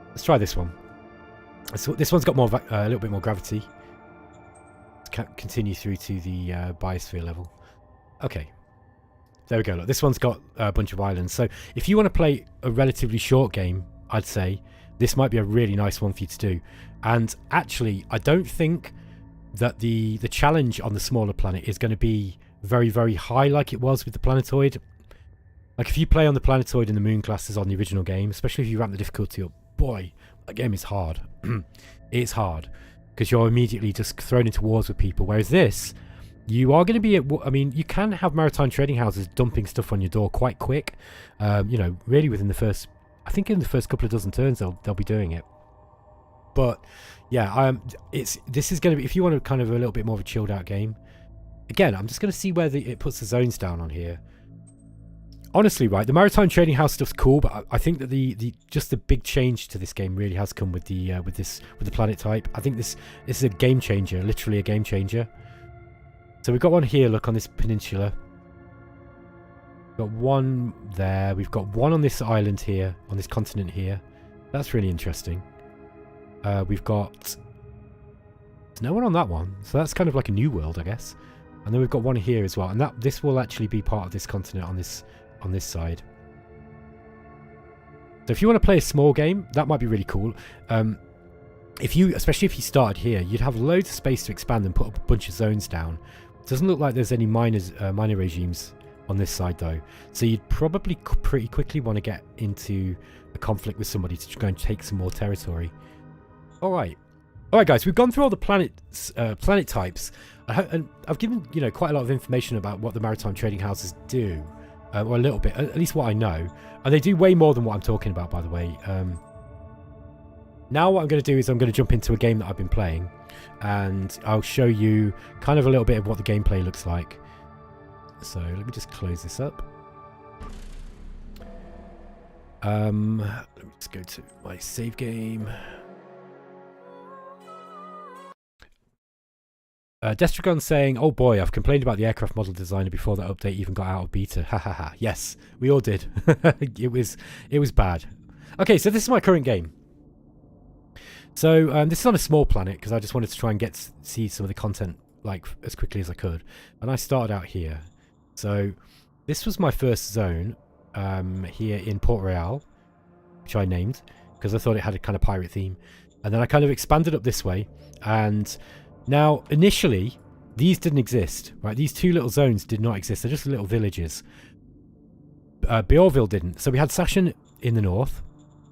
Let's try this one. So this one's got a little bit more gravity. Let's continue through to the biosphere level. Okay. There we go. Look, this one's got a bunch of islands. So if you want to play a relatively short game, I'd say this might be a really nice one for you to do. And actually, I don't think that the challenge on the smaller planet is going to be very, very high like it was with the planetoid. Like, if you play on the planetoid and the moon classes on the original game, especially if you ramp the difficulty up, boy, that game is hard. It's hard because you're immediately just thrown into wars with people. Whereas this, you are going to be I mean, you can have maritime trading houses dumping stuff on your door quite quick. You know, really within the first, I think in the first couple of dozen turns they'll be doing it. But yeah, this is going to be, if you want kind of a little bit more of a chilled out game. Again, I'm just going to see where it puts the zones down on here. Honestly, right, the maritime trading house stuff's cool, but I think that just the big change to this game really has come with the planet type. I think this is a game changer, literally a game changer. So we've got one here, look, on this peninsula. We've got one there. We've got one on this island here, on this continent here. That's really interesting. We've got... There's no one on that one, so that's kind of like a new world, I guess. And then we've got one here as well, and this will actually be part of this continent on this side. So if you want to play a small game, that might be really cool. Especially if you started here, you'd have loads of space to expand and put up a bunch of zones down. It doesn't look like there's any minor regimes on this side though, so you'd probably pretty quickly want to get into a conflict with somebody to go and take some more territory. Alright guys, we've gone through all the planet types, and I've given quite a lot of information about what the maritime trading houses do, or a little bit, at least what I know, and they do way more than what I'm talking about, by the way. Now what I'm going to do is I'm going to jump into a game that I've been playing, and I'll show you kind of a little bit of what the gameplay looks like. So let me just close this up. Let me just go to my save game. Destragon saying, "Oh boy, I've complained about the aircraft model designer before that update even got out of beta." Ha ha ha. Yes, we all did. It was bad. Okay, so this is my current game. So this is on a small planet because I just wanted to try and see some of the content like as quickly as I could. And I started out here. So this was my first zone. here in Port Royal, which I named because I thought it had a kind of pirate theme. And then I kind of expanded up this way. And now, initially, these didn't exist, right? These two little zones did not exist. They're just little villages. Beorville didn't. So we had Sashan in the north.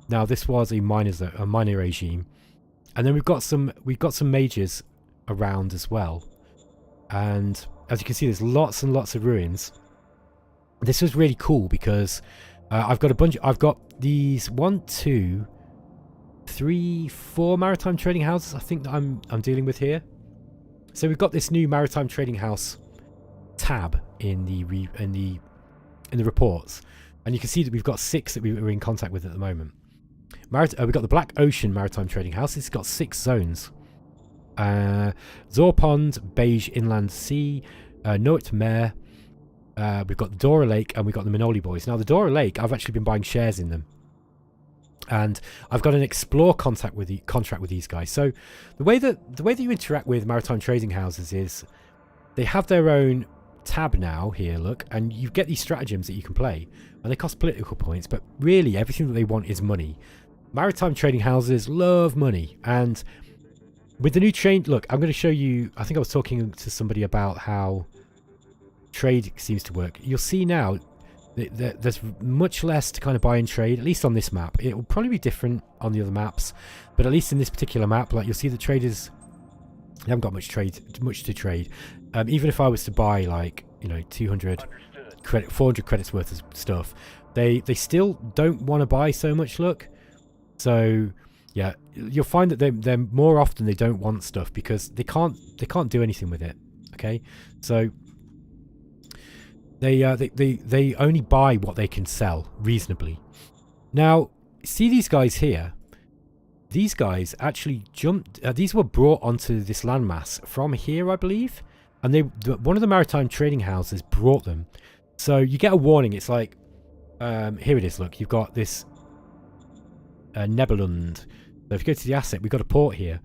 Now, this was a minor regime. And then we've got some mages around as well. And as you can see, there's lots and lots of ruins. This was really cool because I've got these 1, 2, 3, 4 maritime trading houses I think that I'm dealing with here. So we've got this new maritime trading house tab in the reports, and you can see that we've got 6 that we're in contact with at the moment. We've got the Black Ocean Maritime Trading House. It's got 6 zones. Zorpond, Beige Inland Sea, Noet Mare. We've got the Dora Lake, and we've got the Minoli Boys. Now the Dora Lake, I've actually been buying shares in them, and I've got an explore contract with these guys. So the way that you interact with maritime trading houses is they have their own tab now here, look, and you get these stratagems that you can play, and they cost political points, but really everything that they want is money. Maritime trading houses love money, and with the new trade, look, I'm going to show you. I think I was talking to somebody about how trade seems to work. You'll see now that there's much less to kind of buy and trade, at least on this map. It will probably be different on the other maps, but at least in this particular map, like, you'll see the traders, they haven't got much to trade. Even if I was to buy, like, 200 credit, 400 credits worth of stuff, they still don't want to buy so much. Look, so yeah, you'll find that they're more often they don't want stuff because they can't do anything with it. Okay, so they only buy what they can sell reasonably. Now, see these guys here. These guys actually jumped. These were brought onto this landmass from here, I believe, and one of the maritime trading houses brought them. So you get a warning. It's like, here it is. Look, you've got this Nebelund. So if you go to the asset, we've got a port here.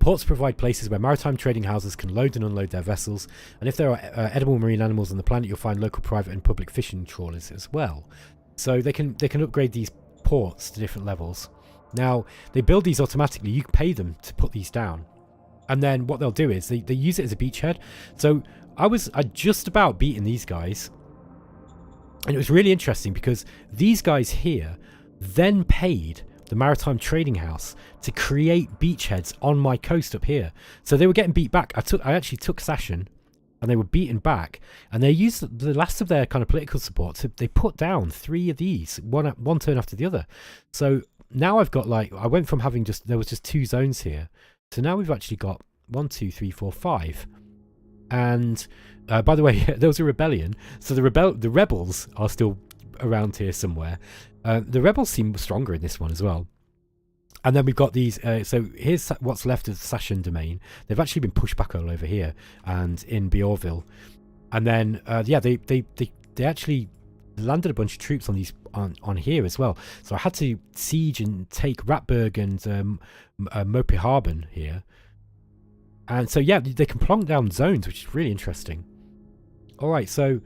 Ports provide places where maritime trading houses can load and unload their vessels, and if there are edible marine animals on the planet, you'll find local private and public fishing trawlers as well. So they can upgrade these ports to different levels. Now, they build these automatically. You pay them to put these down. And then what they'll do is they use it as a beachhead. So I just about beaten these guys. And it was really interesting because these guys here then paid the Maritime Trading House to create beachheads on my coast up here. So they were getting beat back. I actually took Sashan, and they were beaten back, and they used the last of their kind of political support. They put down 3 of these, one turn after the other. So now I've got, like, I went from having there was just 2 zones here, so now we've actually got 1, 2, 3, 4, 5. And by the way, there was a rebellion, so the rebels are still around here somewhere. The rebels seem stronger in this one as well. And then we've got these. So here's what's left of the Sashan domain. They've actually been pushed back all over here and in Beorville. And then yeah, they actually landed a bunch of troops on these on here as well. So I had to siege and take Ratburg and Mopiharben here. And so yeah, they can plonk down zones, which is really interesting. All right, so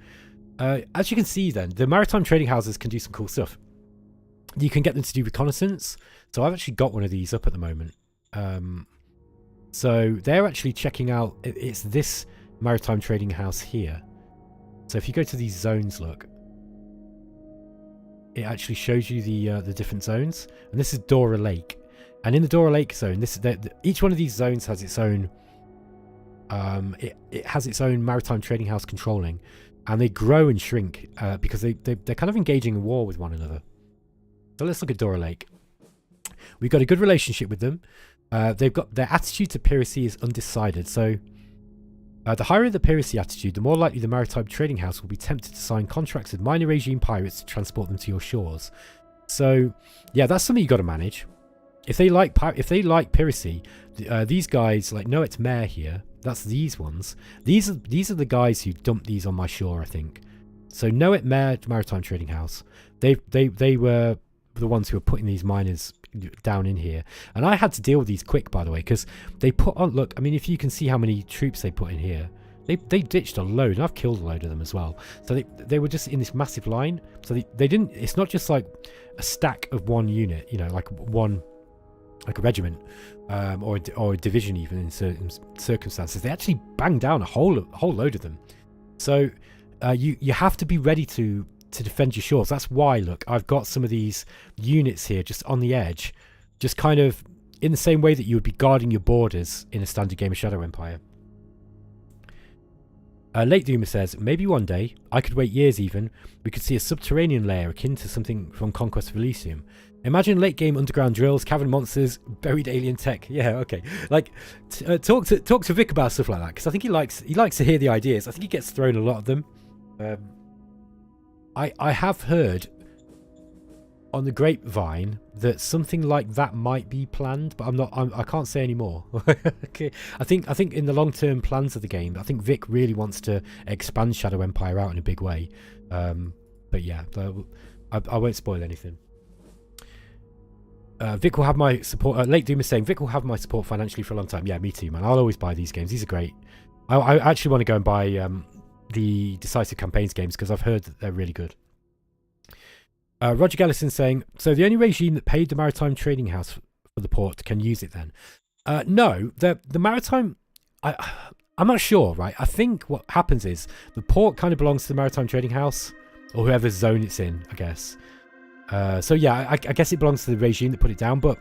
as you can see, then the maritime trading houses can do some cool stuff. You can get them to do reconnaissance. So I've actually got one of these up at the moment. So they're actually checking out. It's this maritime trading house here. So if you go to these zones, look, it actually shows you the different zones. And this is Dora Lake. And in the Dora Lake zone, each one of these zones has its own. It has its own maritime trading house controlling, and they grow and shrink because they're kind of engaging in war with one another. So let's look at Dora Lake. We've got a good relationship with them. They've got their attitude to piracy is undecided. So the higher the piracy attitude, the more likely the maritime trading house will be tempted to sign contracts with minor regime pirates to transport them to your shores. So yeah, that's something you got to manage. If they like piracy, these guys like Noet Mare here. That's these ones. These are the guys who dumped these on my shore, I think. So Noet Mare Maritime Trading House. They were the ones who were putting these miners down in here, and I had to deal with these quick, by the way, because they put on. Look, I mean, if you can see how many troops they put in here, They ditched a load, and I've killed a load of them as well. So they were just in this massive line. So they didn't. It's not just like a stack of one unit, you know, like a regiment, or a division even in certain circumstances. They actually banged down a whole load of them. So you have to be ready to defend your shores. That's why, look, I've got some of these units here just on the edge, just kind of in the same way that you would be guarding your borders in a standard game of Shadow Empire. Late Doomer says, maybe one day, I could wait years even, we could see a subterranean layer akin to something from Conquest of Elysium. Imagine late game underground drills, cavern monsters, buried alien tech. Yeah, okay. Like, talk to Vic about stuff like that, because I think he likes to hear the ideas. I think he gets thrown a lot of them. I have heard on the grapevine that something like that might be planned, but I can't say any more. Okay. I think in the long-term plans of the game, I think Vic really wants to expand Shadow Empire out in a big way. But yeah, I won't spoil anything. Vic will have my support. Late Doom is saying Vic will have my support financially for a long time. Yeah, me too, man. I'll always buy these games. These are great. I actually want to go and buy the Decisive Campaigns games because I've heard that they're really good. Roger Gallison saying, so the only regime that paid the Maritime Trading House for the port can use it then? No, the Maritime, I'm not sure, right? I think what happens is the port kind of belongs to the Maritime Trading House, or whoever's zone it's in, I guess. So yeah, I guess it belongs to the regime that put it down, but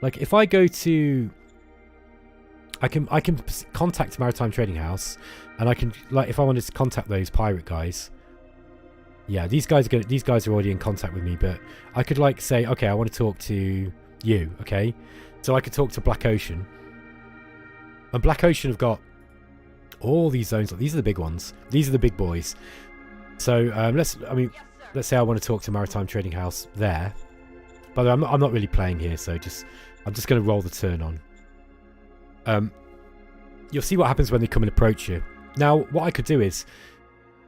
like if I go to, I can contact Maritime Trading House, and I can, like, if I wanted to contact those pirate guys, yeah, these guys are already in contact with me, but I could like say, okay, I want to talk to you, okay? So I could talk to Black Ocean, and Black Ocean have got all these zones. These are the big ones. These are the big boys. So let's say I want to talk to Maritime Trading House there. By the way, I'm not really playing here, so I'm just going to roll the turn on. You'll see what happens when they come and approach you. Now, what I could do is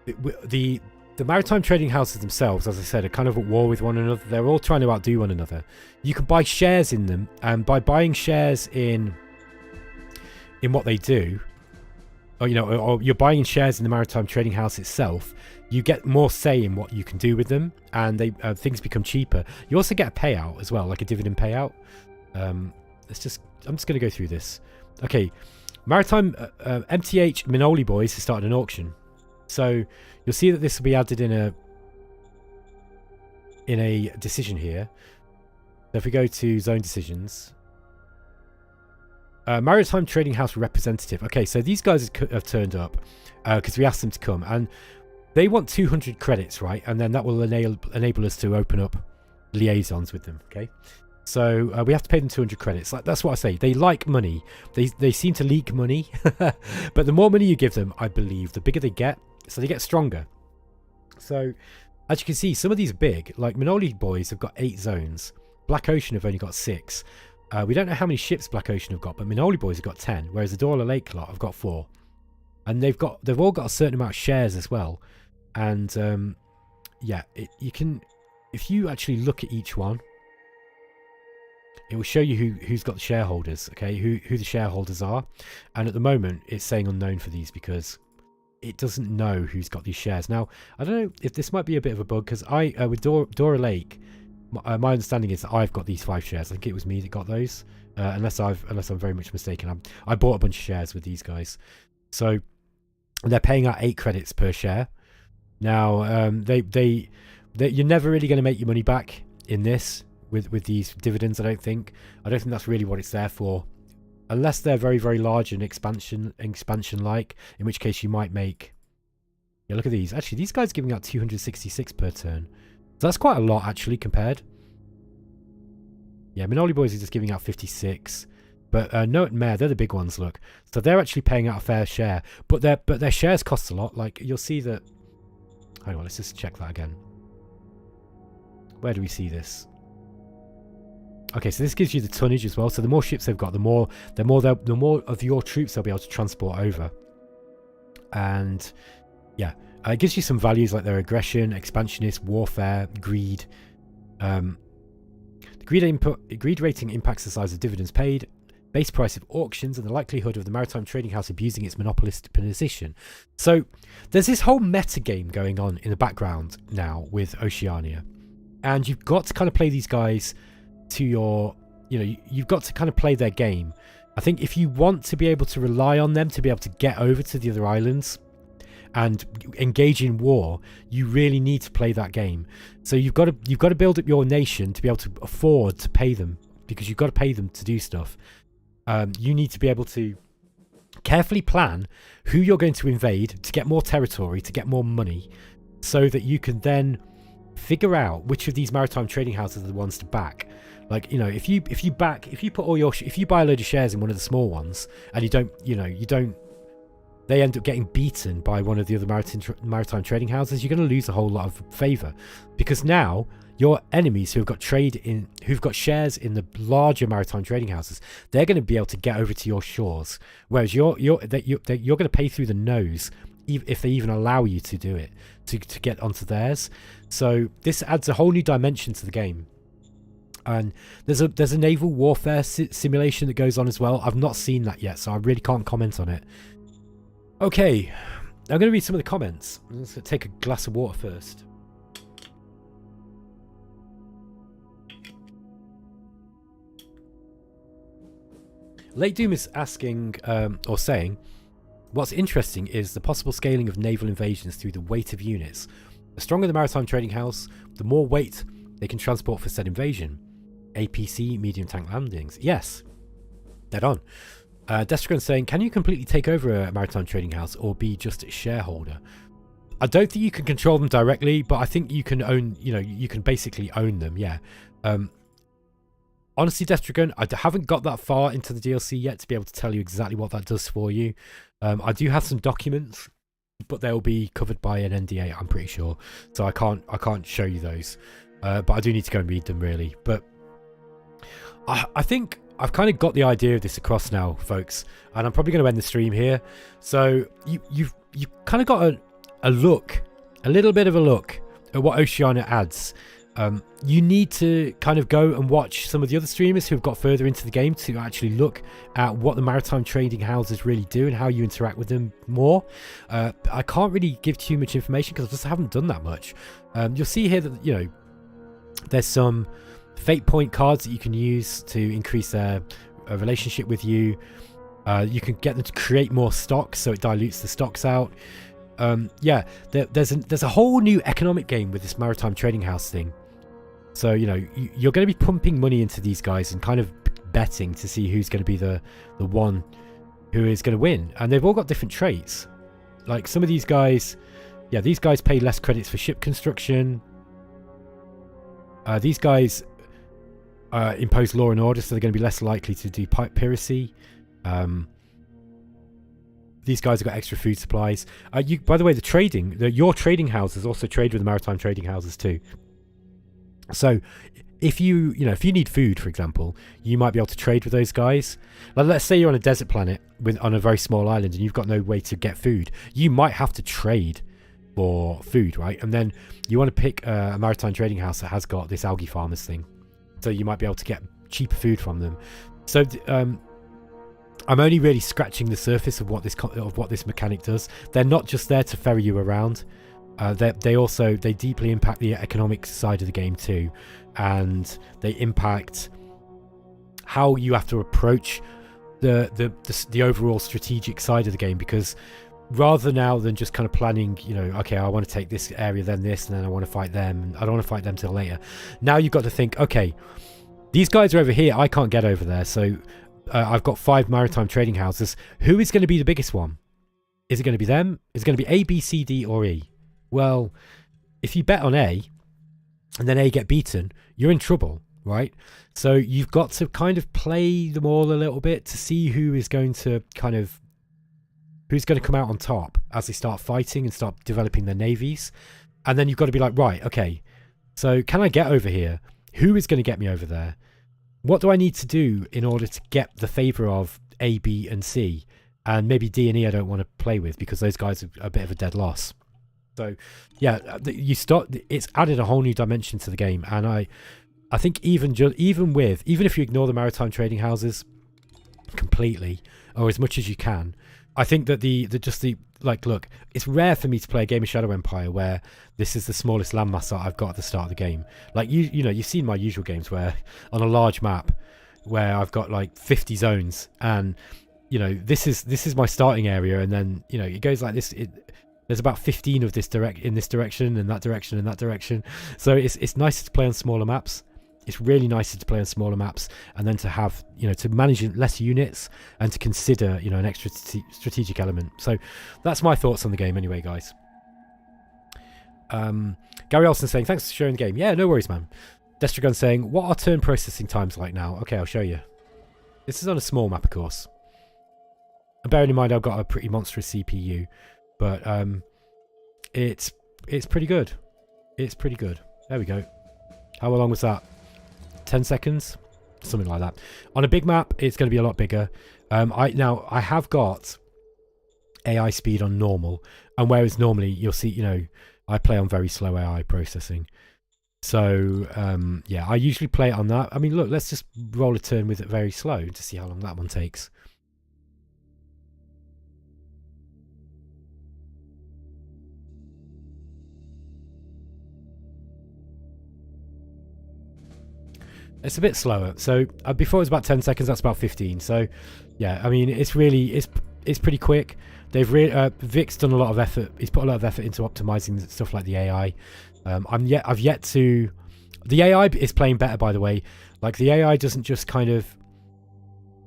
the Maritime Trading Houses themselves, as I said, are kind of at war with one another. They're all trying to outdo one another. You can buy shares in them, and by buying shares in what they do, or or you're buying shares in the Maritime Trading House itself, you get more say in what you can do with them, and things become cheaper. You also get a payout as well, like a dividend payout. I'm just going to go through this. Okay, Maritime MTH Minoli Boys has started an auction. So you'll see that this will be added in a decision here. So if we go to zone decisions, Maritime Trading House representative. Okay, so these guys have turned up because we asked them to come, and they want 200 credits, right? And then that will enable us to open up liaisons with them. Okay, so we have to pay them 200 credits. Like, that's what I say. They like money. They seem to leak money, but the more money you give them, I believe, the bigger they get. So they get stronger. So as you can see, some of these are big. Like Minoli Boys have got 8 zones. Black Ocean have only got 6. We don't know how many ships Black Ocean have got, but Minoli Boys have got 10, whereas the Dorla Lake lot have got 4. And they've all got a certain amount of shares as well. And yeah, you can, if you actually look at each one, it will show you who's got the shareholders, okay, who the shareholders are. And at the moment, it's saying unknown for these because it doesn't know who's got these shares. Now, I don't know if this might be a bit of a bug, because with Dora Lake, my understanding is that I've got these 5 shares. I think it was me that got those, unless I'm very much mistaken. I bought a bunch of shares with these guys, so they're paying out 8 credits per share. Now, you're never really going to make your money back in this with these dividends. I don't think that's really what it's there for. Unless they're very, very large and expansion-like, in which case you might make... Yeah, look at these. Actually, these guys are giving out 266 per turn. So that's quite a lot, actually, compared. Yeah, Minoli Boys are just giving out 56. But Note and Mare, they're the big ones, look. So they're actually paying out a fair share. But their shares cost a lot. Like, you'll see that... Hang on, let's just check that again. Where do we see this? Okay, so this gives you the tonnage as well. So the more ships they've got, the more of your troops they'll be able to transport over. And yeah, it gives you some values like their aggression, expansionist, warfare, greed. The greed rating impacts the size of dividends paid. base price of auctions, and the likelihood of the Maritime Trading House abusing its monopolistic position. So there's this whole meta game going on in the background now with Oceania, and you've got to kind of play these guys to your, you've got to kind of play their game. I think if you want to be able to rely on them to be able to get over to the other islands and engage in war, you really need to play that game. So you've got to build up your nation to be able to afford to pay them, because you've got to pay them to do stuff. You need to be able to carefully plan who you're going to invade to get more territory, to get more money, so that you can then figure out which of these maritime trading houses are the ones to back. Like, if you buy a load of shares in one of the small ones and they end up getting beaten by one of the other maritime trading houses, you're going to lose a whole lot of favor, because now your enemies who've got shares in the larger maritime trading houses, they're going to be able to get over to your shores, whereas you're going to pay through the nose if they even allow you to do it, to get onto theirs. So this adds a whole new dimension to the game. And there's a naval warfare simulation that goes on as well. I've not seen that yet, so I really can't comment on it. Okay, I'm going to read some of the comments. I'm just going to take a glass of water first. Late Doom is asking, or saying, what's interesting is the possible scaling of naval invasions through the weight of units. The stronger the Maritime Trading House, the more weight they can transport for said invasion. APC, medium tank landings. Yes, dead on. Destragon saying, can you completely take over a Maritime Trading House or be just a shareholder? I don't think you can control them directly, but I think you can own, you can basically own them, yeah. Honestly, Destragon, I haven't got that far into the DLC yet to be able to tell you exactly what that does for you. I do have some documents, but they'll be covered by an NDA, I'm pretty sure. So I can't show you those. But I do need to go and read them, really. But I think I've kind of got the idea of this across now, folks. And I'm probably going to end the stream here. So you've kind of got a little bit of a look at what Oceania adds. You need to kind of go and watch some of the other streamers who've got further into the game to actually look at what the maritime trading houses really do and how you interact with them more. I can't really give too much information because I just haven't done that much. You'll see here that, there's some fate point cards that you can use to increase their relationship with you. You can get them to create more stocks, so it dilutes the stocks out. There's a whole new economic game with this maritime trading house thing. So, you're going to be pumping money into these guys and kind of betting to see who's going to be the one who is going to win. And they've all got different traits. Like some of these guys, these guys pay less credits for ship construction. These guys impose law and order, so they're going to be less likely to do piracy. These guys have got extra food supplies. By the way, your trading houses also trade with the maritime trading houses too. So if you need food, for example, you might be able to trade with those guys. Like, let's say you're on a desert planet on a very small island and you've got no way to get food. You might have to trade for food, right? And then you want to pick a maritime trading house that has got this algae farmers thing. So you might be able to get cheaper food from them. So I'm only really scratching the surface of what this mechanic does. They're not just there to ferry you around. They deeply impact the economic side of the game too, and they impact how you have to approach the overall strategic side of the game. Because rather now than just kind of planning, okay, I want to take this area, then this, and then I want to fight them, and I don't want to fight them till later. Now you've got to think, okay, these guys are over here, I can't get over there, so I've got 5 maritime trading houses. Who is going to be the biggest one? Is it going to be them? Is it going to be A, B, C, D, or E? Well, if you bet on A and then A get beaten, you're in trouble, right? So you've got to kind of play them all a little bit to see who's going to come out on top as they start fighting and start developing their navies. And then you've got to be like, right, okay, so can I get over here? Who is going to get me over there? What do I need to do in order to get the favor of A, B, and C? And maybe D and E I don't want to play with because those guys are a bit of a dead loss. So, it's added a whole new dimension to the game, and I think even if you ignore the maritime trading houses, completely, or as much as you can. I think that look, it's rare for me to play a game of Shadow Empire where this is the smallest landmass that I've got at the start of the game. Like you know, you've seen my usual games where on a large map where I've got like 50 zones, and you know, this is my starting area, and then you know it goes like this. There's about 15 of this in this direction and that direction and that direction. So it's nicer to play on smaller maps. It's really nicer to play on smaller maps, and then to have, you know, to manage less units and to consider, you know, an extra strategic element. So that's my thoughts on the game anyway, guys. Gary Olsen saying, thanks for sharing the game. Yeah, no worries, man. Destragon saying, what are turn processing times like now? Okay, I'll show you. This is on a small map, of course. And bearing in mind I've got a pretty monstrous CPU, but it's pretty good. It's pretty good. There we go. How long was that? 10 seconds? Something like that. On a big map, it's going to be a lot bigger. I have got AI speed on normal, and whereas normally you'll see, you know, I play on very slow AI processing. So, yeah, I usually play it on that. I mean, look, let's just roll a turn with it very slow to see how long that one takes. It's a bit slower. So before it was about 10 seconds, that's about 15. So yeah, I mean, it's pretty quick. They've Vic's done a lot of effort. He's put a lot of effort into optimizing stuff like the AI. I've yet to. The AI is playing better, by the way. Like, the AI doesn't just kind of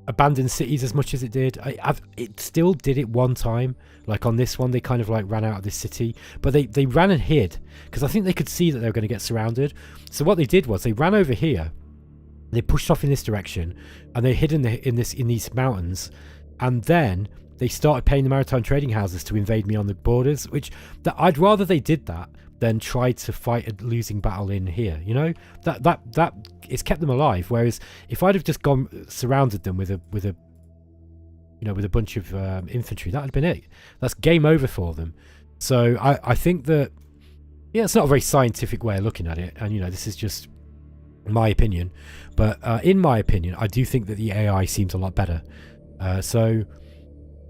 abandon cities as much as it did. It still did it one time. Like on this one, they kind of like ran out of this city, but they ran and hid because I think they could see that they were going to get surrounded. So what they did was they ran over here. They pushed off in this direction, and they hid in these mountains, and then they started paying the maritime trading houses to invade me on the borders. I'd rather they did that than try to fight a losing battle in here. You know, that it's kept them alive. Whereas if I'd have just surrounded them with a bunch of infantry, that'd have been it. That's game over for them. So I think that, yeah, it's not a very scientific way of looking at it, and you know, this is just my opinion, but in my opinion, I do think that the AI seems a lot better. So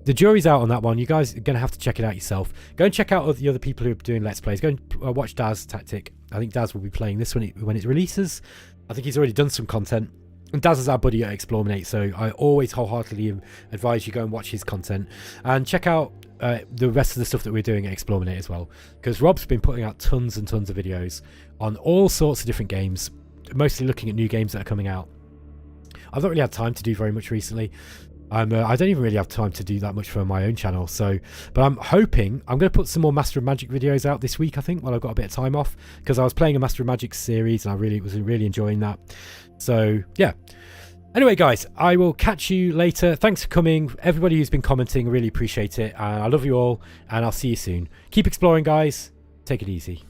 the jury's out on that one. You guys are going to have to check it out yourself. Go and check out the other people who are doing Let's Plays. Go and watch Daz Tactic. I think Daz will be playing this when it releases. I think he's already done some content. And Daz is our buddy at eXplorminate, so I always wholeheartedly advise you go and watch his content. And check out the rest of the stuff that we're doing at eXplorminate as well. Because Rob's been putting out tons and tons of videos on all sorts of different games, mostly looking at new games that are coming out. I've not really had time to do very much recently. I don't even really have time to do that much for my own channel. But I'm hoping I'm going to put some more Master of Magic videos out this week, I think, while I've got a bit of time off, because I was playing a Master of Magic series and I was really enjoying that. So yeah. Anyway, guys, I will catch you later. Thanks for coming. Everybody who's been commenting, really appreciate it. I love you all, and I'll see you soon. Keep exploring, guys. Take it easy.